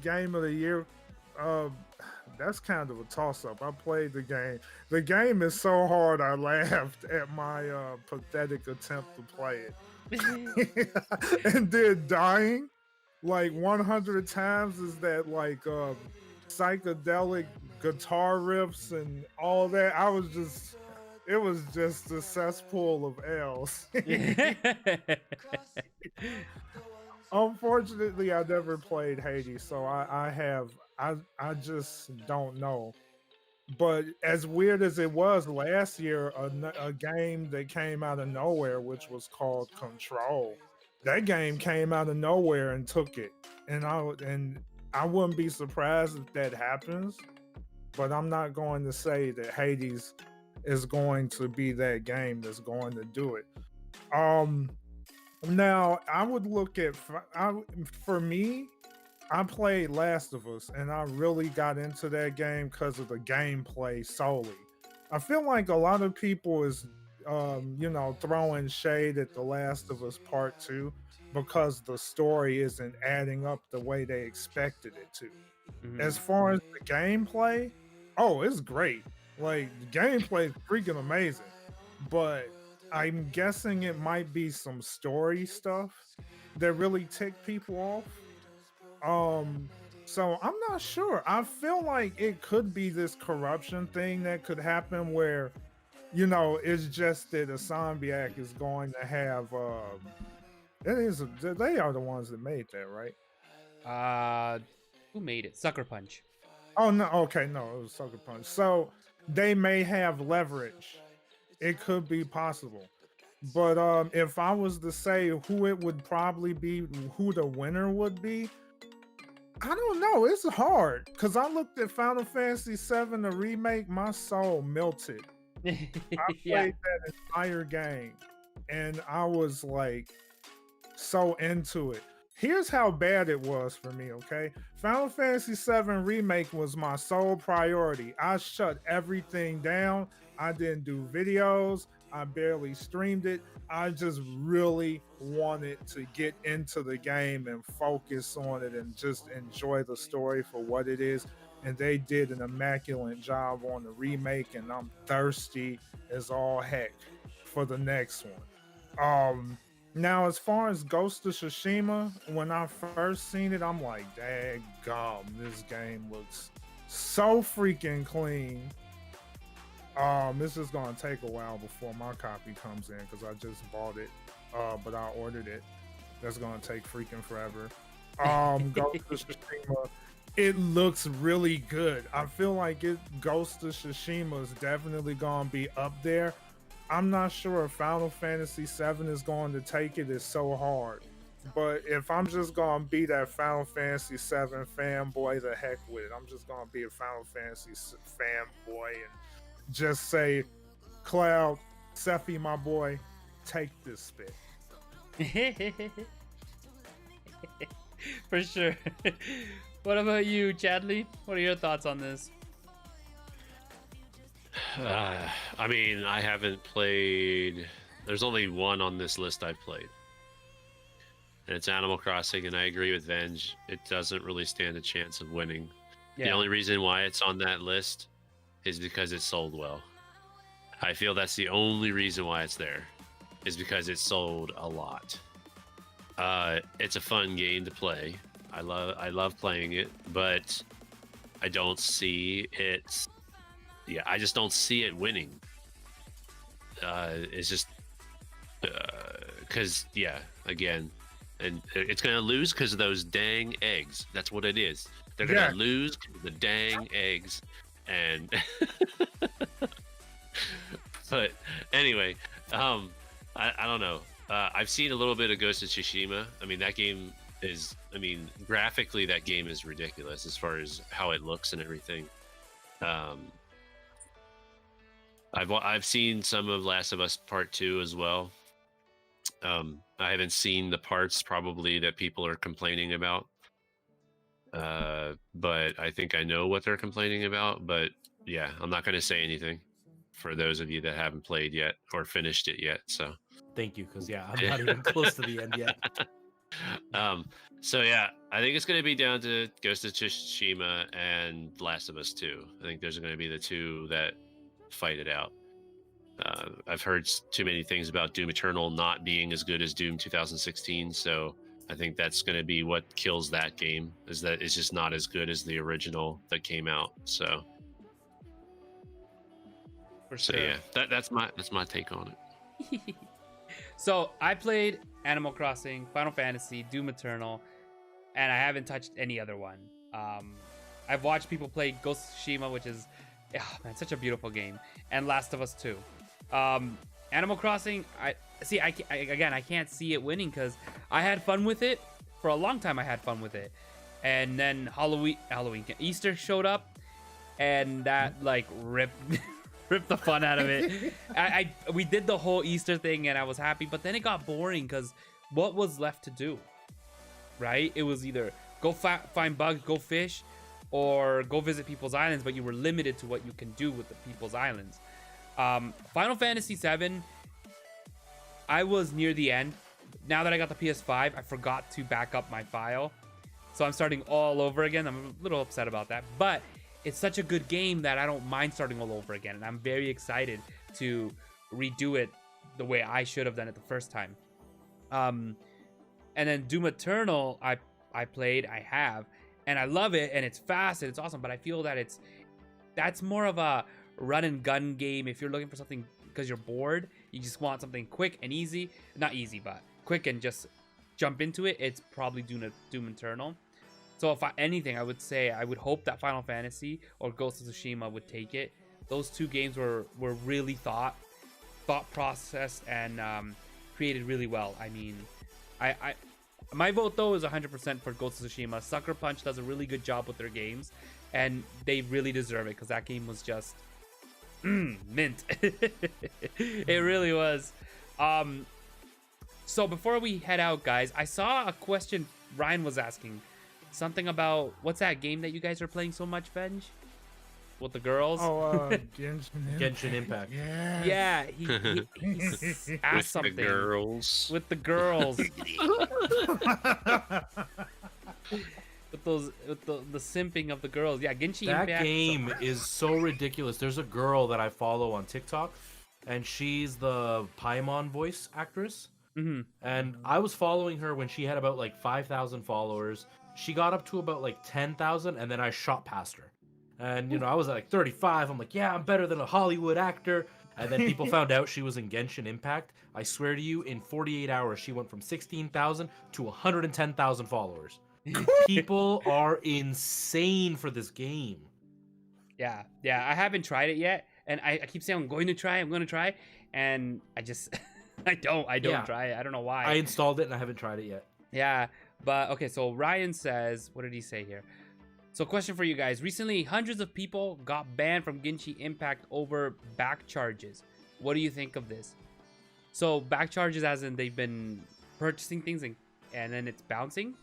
game of the year? That's kind of a toss-up. I played the game. The game is so hard I laughed at my pathetic attempt to play it. And then dying like 100 times is that like psychedelic guitar riffs and all that. It was just a cesspool of L's. Unfortunately, I never played Hades, so I just don't know. But as weird as it was last year, a game that came out of nowhere, which was called Control, that game came out of nowhere and took it. And I wouldn't be surprised if that happens, but I'm not going to say that Hades is going to be that game that's going to do it. Now I would look at, for me, I played Last of Us, and I really got into that game because of the gameplay solely. I feel like a lot of people is, throwing shade at The Last of Us Part 2 because the story isn't adding up the way they expected it to. As far as the gameplay, oh, it's great. Like, the gameplay is freaking amazing. But I'm guessing it might be some story stuff that really tick people off. So I'm not sure. I feel like it could be this corruption thing that could happen where, it's just that Insomniac is going to have they are the ones that made that, right? Who made it? Sucker Punch. Oh no, okay, no, it was Sucker Punch. So they may have leverage. It could be possible. But if I was to say who it would probably be, who the winner would be, I don't know. It's hard because I looked at Final Fantasy VII, the remake, my soul melted. I played that entire game and I was like so into it. Here's how bad it was for me, okay? Final Fantasy VII Remake was my sole priority. I shut everything down. I didn't do videos. I barely streamed it. I just really wanted to get into the game and focus on it and just enjoy the story for what it is. And they did an immaculate job on the remake, and I'm thirsty as all heck for the next one. Now, as far as Ghost of Tsushima, when I first seen it, I'm like, daggum, this game looks so freaking clean. This is gonna take a while before my copy comes in because I just bought it, but I ordered it. That's gonna take freaking forever. Ghost of Tsushima, it looks really good. I feel like Ghost of Tsushima is definitely gonna be up there. I'm not sure if Final Fantasy VII is going to take it. It's so hard. But if I'm just gonna be that Final Fantasy VII fanboy, the heck with it. I'm just gonna be a Final Fantasy fanboy and just say, Cloud, Stephie, my boy, take this spit. For sure. What about you, Chadley? What are your thoughts on this? I mean, I haven't played. There's only one on this list I've played, and it's Animal Crossing. And I agree with Venge. It doesn't really stand a chance of winning. The only reason why it's on that list is because it sold well. I feel that's the only reason why it's there, is because it sold a lot. It's a fun game to play. I love playing it, but I don't see it. Yeah, I just don't see it winning. It's just because again, and it's gonna lose because of those dang eggs. That's what it is. They're gonna lose 'cause of the dang eggs, and but anyway, I don't know. I've seen a little bit of Ghost of Tsushima. I mean, that game is. I mean, graphically, that game is ridiculous as far as how it looks and everything. I've seen some of Last of Us Part 2 as well. I haven't seen the parts probably that people are complaining about. But I think I know what they're complaining about. But yeah, I'm not going to say anything for those of you that haven't played yet or finished it yet. So Thank you, because I'm not even close to the end yet. So yeah, I think it's going to be down to Ghost of Tsushima and Last of Us 2. I think there's going to be the two that fight it out. I've heard too many things about Doom Eternal not being as good as Doom 2016, so I think that's going to be what kills that game, is that it's just not as good as the original that came out. So For sure. yeah, that's my take on it. So I played Animal Crossing, Final Fantasy, Doom Eternal, and I haven't touched any other one. I've watched people play Ghost of Tsushima, which is such a beautiful game, and Last of Us 2. Animal Crossing, I can't see it winning because I had fun with it for a long time. I had fun with it, and then Easter showed up, and that like ripped the fun out of it. We did the whole Easter thing, and I was happy, but then it got boring because what was left to do? Right? It was either go find bugs, go fish, or go visit people's islands, but you were limited to what you can do with the people's islands. Final Fantasy VII, I was near the end. Now that I got the PS5, I forgot to back up my file, so I'm starting all over again. I'm a little upset about that, but it's such a good game that I don't mind starting all over again, and I'm very excited to redo it the way I should have done it the first time. And then Doom Eternal, I played, I have, and I love it, and it's fast and it's awesome, but I feel that that's more of a run and gun game. If you're looking for something because you're bored, you just want something quick and easy, not easy, but quick and just jump into it, it's probably Doom Eternal. So if anything, I would say I would hope that Final Fantasy or Ghost of Tsushima would take it. Those two games were really thought process and created really well. I mean, my vote though is 100% for Ghost of Tsushima. Sucker Punch does a really good job with their games, and they really deserve it because that game was just mint. It really was. So before we head out, guys, I saw a question Ryan was asking. Something about, what's that game that you guys are playing so much, Benj? With the girls? Oh, Genshin Impact. Yeah, he asked something. With the girls. With the girls. with the simping of the girls. Yeah, Genshin Impact. That game is so ridiculous. There's a girl that I follow on TikTok, and she's the Paimon voice actress. Mm-hmm. And I was following her when she had about like 5,000 followers. She got up to about like 10,000, and then I shot past her. And, you know, I was at like 35. I'm like, yeah, I'm better than a Hollywood actor. And then people found out she was in Genshin Impact. I swear to you, in 48 hours, she went from 16,000 to 110,000 followers. People are insane for this game. Yeah, I haven't tried it yet. And I keep saying I'm going to try. And I just, I don't try it. I don't know why. I installed it, and I haven't tried it yet. Yeah, but okay, so Ryan says, what did he say here? So question for you guys. Recently, hundreds of people got banned from Genshin Impact over back charges. What do you think of this? So back charges as in they've been purchasing things and then it's bouncing?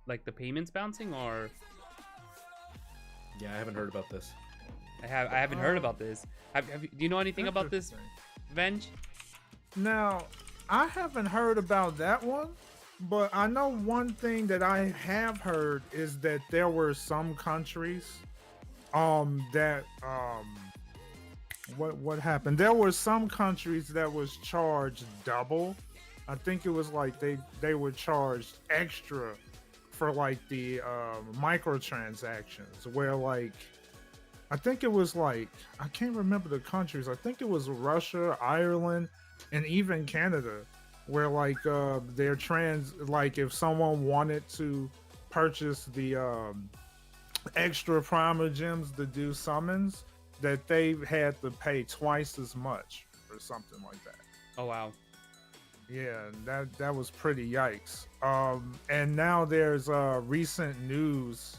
Like the payments bouncing, or Yeah, I haven't heard about this. I haven't heard about this. Do you know anything about this, Interesting. Venge? Now, I haven't heard about that one, but I know one thing that I have heard is that there were some countries that what happened? There were some countries that was charged double. I think it was like they were charged extra for like the microtransactions, where like I think it was like, I can't remember the countries. I think it was Russia, Ireland, and even Canada, where like their like if someone wanted to purchase the extra primer gems to do summons, that they had to pay twice as much or something like that. Oh wow. Yeah, that was pretty yikes. And now there's recent news.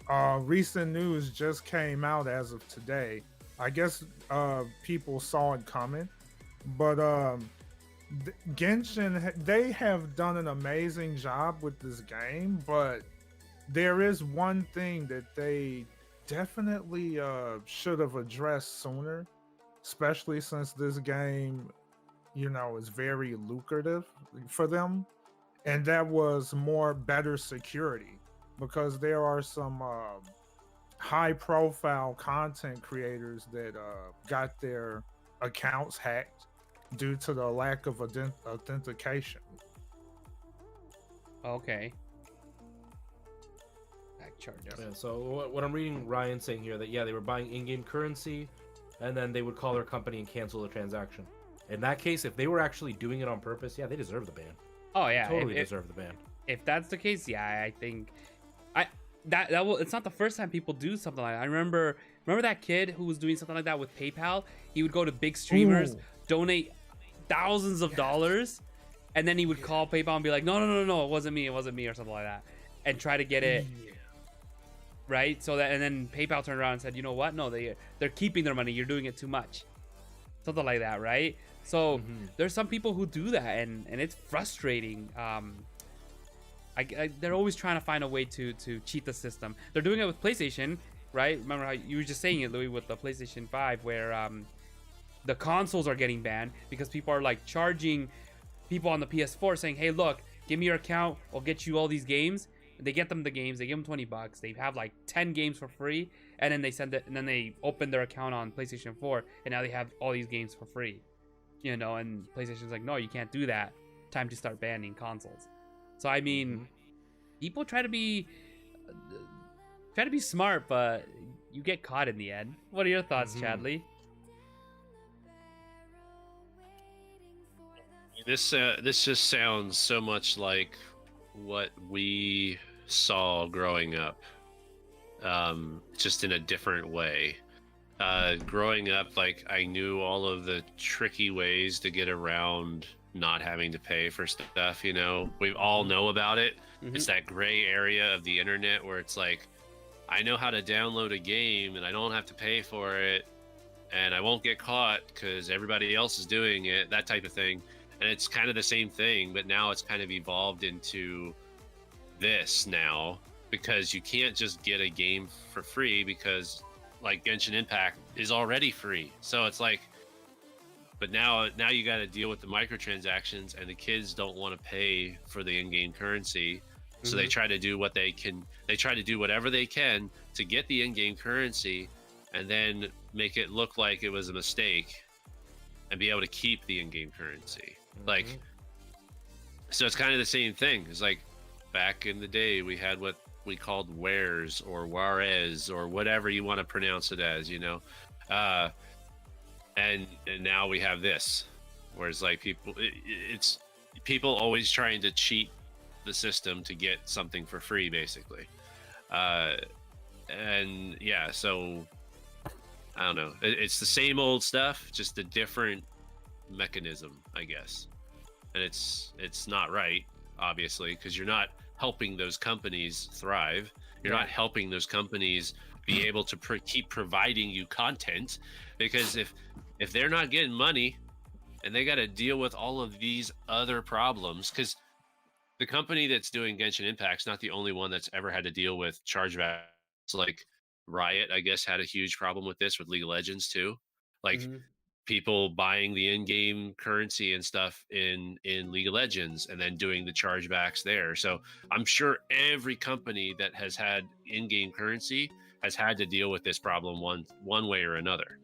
Recent news just came out as of today. I guess people saw it coming, but Genshin, they have done an amazing job with this game, but there is one thing that they definitely should have addressed sooner, especially since this game, you know, is very lucrative for them, and that was better security, because there are some high profile content creators that got their accounts hacked due to the lack of authentication. Okay. Back charges. Yeah, so what I'm reading Ryan saying here, that yeah, they were buying in-game currency, and then they would call their company and cancel the transaction. In that case, if they were actually doing it on purpose, yeah, they deserve the ban. Oh yeah, Totally deserve the ban. if that's the case, yeah, I think that will. It's not the first time people do something like that. I remember that kid who was doing something like that with PayPal. He would go to big streamers, Ooh. donate thousands of dollars, and then he would call PayPal and be like, no, it wasn't me, or something like that, and try to get it. Right? So that, and then PayPal turned around and said, you know what? No, they're keeping their money. You're doing it too much. Something like that, right? So there's some people who do that, and it's frustrating. They're always trying to find a way to cheat the system. They're doing it with PlayStation, right? Remember how you were just saying it, Louis, with the PlayStation 5, where the consoles are getting banned because people are like charging people on the PS4 saying, hey, look, give me your account, I'll get you all these games. They get them the games, they give them $20, they have like 10 games for free, and then they send it, and then they open their account on PlayStation 4, and now they have all these games for free, you know. And PlayStation's like, no, you can't do that, time to start banning consoles. So I mean, people try to be smart, but you get caught in the end. What are your thoughts, Chadley? This just sounds so much like what we saw growing up, just in a different way. Growing up, like, I knew all of the tricky ways to get around not having to pay for stuff, you know. We all know about it. It's that gray area of the internet where it's like, I know how to download a game and I don't have to pay for it, and I won't get caught because everybody else is doing it, that type of thing. And it's kind of the same thing, but now it's kind of evolved into this now, because you can't just get a game for free, because like Genshin Impact is already free. So it's like, but now you got to deal with the microtransactions, and the kids don't want to pay for the in-game currency. So they try to do what they can. They try to do whatever they can to get the in-game currency, and then make it look like it was a mistake, and be able to keep the in-game currency. Like, so it's kind of the same thing. It's like back in the day, we had what we called wares or Juarez or whatever you want to pronounce it as, you know. And now we have this, where it's like it's people always trying to cheat the system to get something for free, basically. And yeah, so I don't know. It's the same old stuff, just a different mechanism, I guess. and it's not right, obviously, because you're not helping those companies thrive. You're not helping those companies be able to keep providing you content, because if they're not getting money and they got to deal with all of these other problems, because the company that's doing Genshin Impact's not the only one that's ever had to deal with chargebacks. Like Riot, I guess, had a huge problem with this with League of Legends too. Like Mhm. people buying the in-game currency and stuff in League of Legends and then doing the chargebacks there. So I'm sure every company that has had in-game currency has had to deal with this problem one way or another.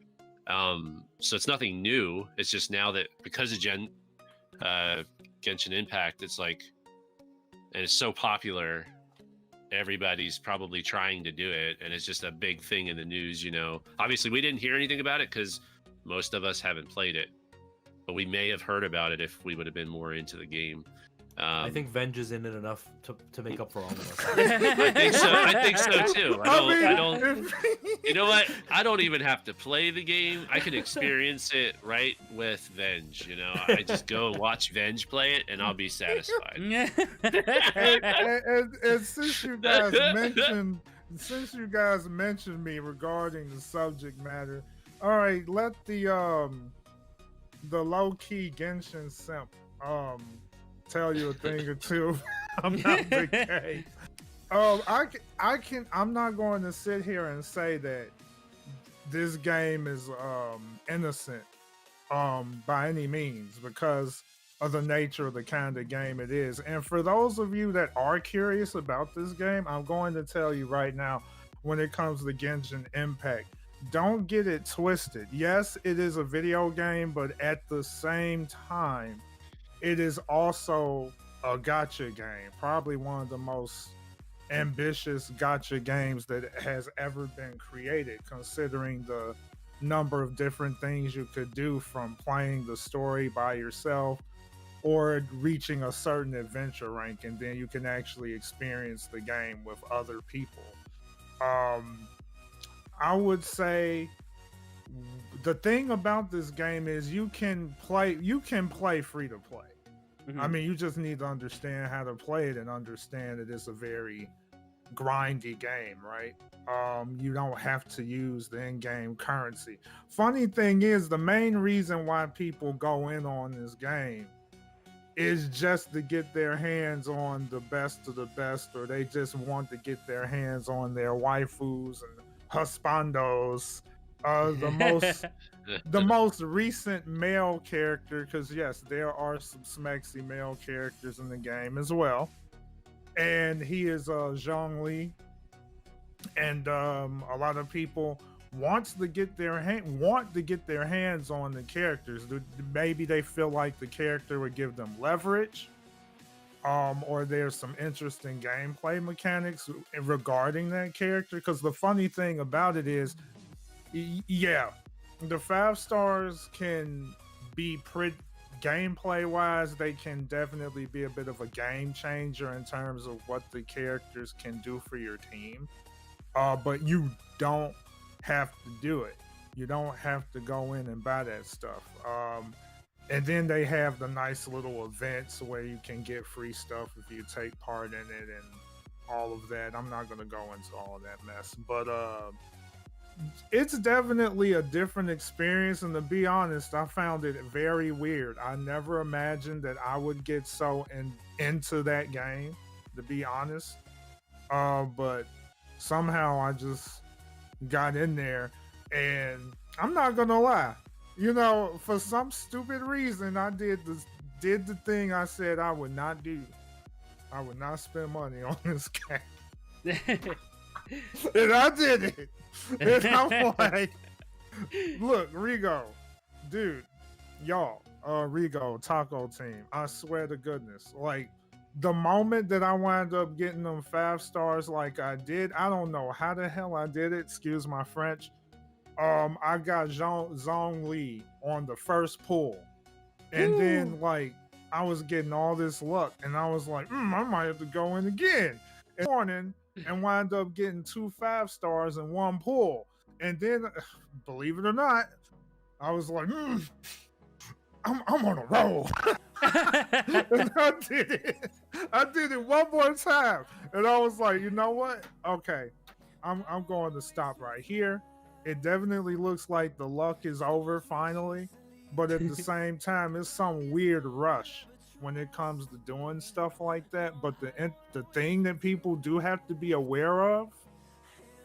So it's nothing new. It's just now that because of Genshin Impact, it's like, and it's so popular, everybody's probably trying to do it, and it's just a big thing in the news. Obviously we didn't hear anything about it because most of us haven't played it, but we may have heard about it if we would have been more into the game. I think Venge is in it enough to make up for all of us. I think so too. I don't. if- You know what? I don't even have to play the game. I can experience it right with Venge. I just go and watch Venge play it, and I'll be satisfied. and since you guys mentioned me regarding the subject matter, all right, let the low-key Genshin simp tell you a thing or two about the game. I'm not going to sit here and say that this game is innocent by any means, because of the nature of the kind of game it is. And for those of you that are curious about this game, I'm going to tell you right now, when it comes to Genshin Impact, don't get it twisted. Yes, it is a video game, but at the same time, it is also a gacha game. Probably one of the most ambitious gacha games that has ever been created, considering the number of different things you could do, from playing the story by yourself or reaching a certain adventure rank, and then you can actually experience the game with other people. I would say the thing about this game is you can play free to play. I mean, you just need to understand how to play it and understand that it's a very grindy game, right? You don't have to use the in-game currency. Funny thing is, the main reason why people go in on this game is just to get their hands on the best of the best, or they just want to get their hands on their waifus and husbandos. The most recent male character, because yes, there are some smexy male characters in the game as well, and he is Zhongli, and a lot of people want to get their hands on the characters. Maybe they feel like the character would give them leverage, or there's some interesting gameplay mechanics regarding that character. Because the funny thing about it is, yeah, the 5 stars can be pretty gameplay wise. They can definitely be a bit of a game changer in terms of what the characters can do for your team. But you don't have to do it. You don't have to go in and buy that stuff. And then they have the nice little events where you can get free stuff if you take part in it and all of that. I'm not going to go into all of that mess, but it's definitely a different experience. And to be honest, I found it very weird. I never imagined that I would get so into that game, to be honest. But somehow I just got in there, and I'm not gonna lie, for some stupid reason, I did the thing I said I would not do. I would not spend money on this game. And I did it. And I'm like, look, Rigo, dude, y'all, Rigo, TacoTeam, I swear to goodness, like, the moment that I wound up getting them 5 stars like I did, I don't know how the hell I did it, excuse my French. I got Zhongli on the first pull. And then, like, I was getting all this luck, and I was like, I might have to go in again. And morning, and wind up getting 2 5 stars in one pull. And then, believe it or not, I was like, I'm on a roll. And I did it. I did it one more time. And I was like, you know what? Okay. I'm going to stop right here. It definitely looks like the luck is over finally. But at the same time, it's some weird rush when it comes to doing stuff like that. But the thing that people do have to be aware of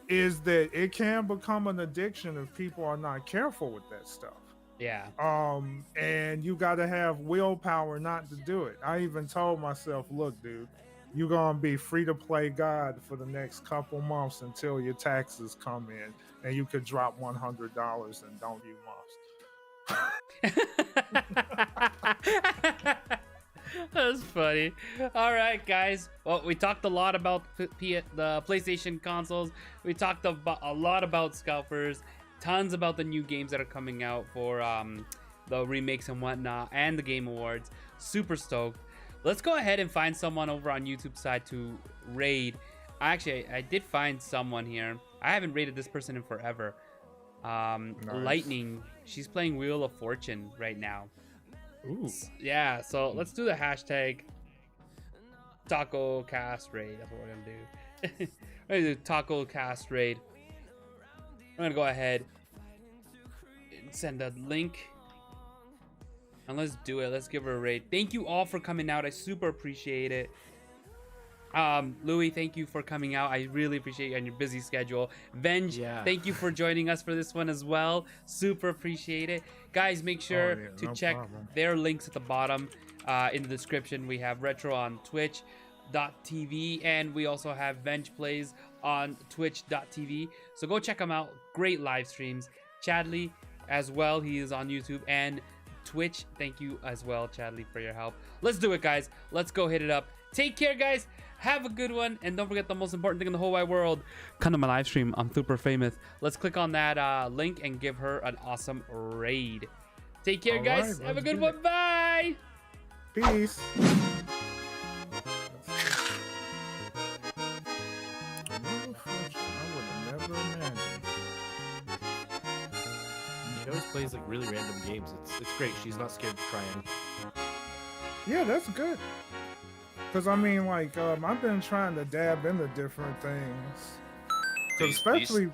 is that it can become an addiction if people are not careful with that stuff. Yeah. And you got to have willpower not to do it. I even told myself, look, dude, you're going to be free to play God for the next couple months until your taxes come in and you could drop $100 and don't you must. That's funny. All right, guys. Well, we talked a lot about the PlayStation consoles. We talked a lot about scalpers. Tons about the new games that are coming out for the remakes and whatnot, and the Game Awards. Super stoked. Let's go ahead and find someone over on YouTube side to raid. Actually, I did find someone here. I haven't raided this person in forever. Nice. Lightning. She's playing Wheel of Fortune right now. Ooh. Yeah, so let's do the hashtag TacoCast raid. That's what we're gonna do. We're gonna do TacoCast raid. I'm gonna go ahead and send a link. And let's do it. Let's give her a raid. Thank you all for coming out. I super appreciate it. Louis, thank you for coming out. I really appreciate you on your busy schedule. Venge, thank you for joining us for this one as well. Super appreciate it. Guys, make sure to check their links at the bottom in the description. We have Retro on Twitch.tv, and we also have Venge Plays on Twitch.tv. So go check them out. Great live streams. Chadley as well. He is on YouTube and Twitch. Thank you as well, Chadley, for your help. Let's do it, guys. Let's go hit it up. Take care, guys. Have a good one. And don't forget the most important thing in the whole wide world. Come to my live stream. I'm super famous. Let's click on that link and give her an awesome raid. Take care, guys. Have a good one. Bye. Peace. She always plays like really random games. It's great. She's not scared to try any. Yeah, that's good. Because I mean, like, I've been trying to dab into different things. 'Cause especially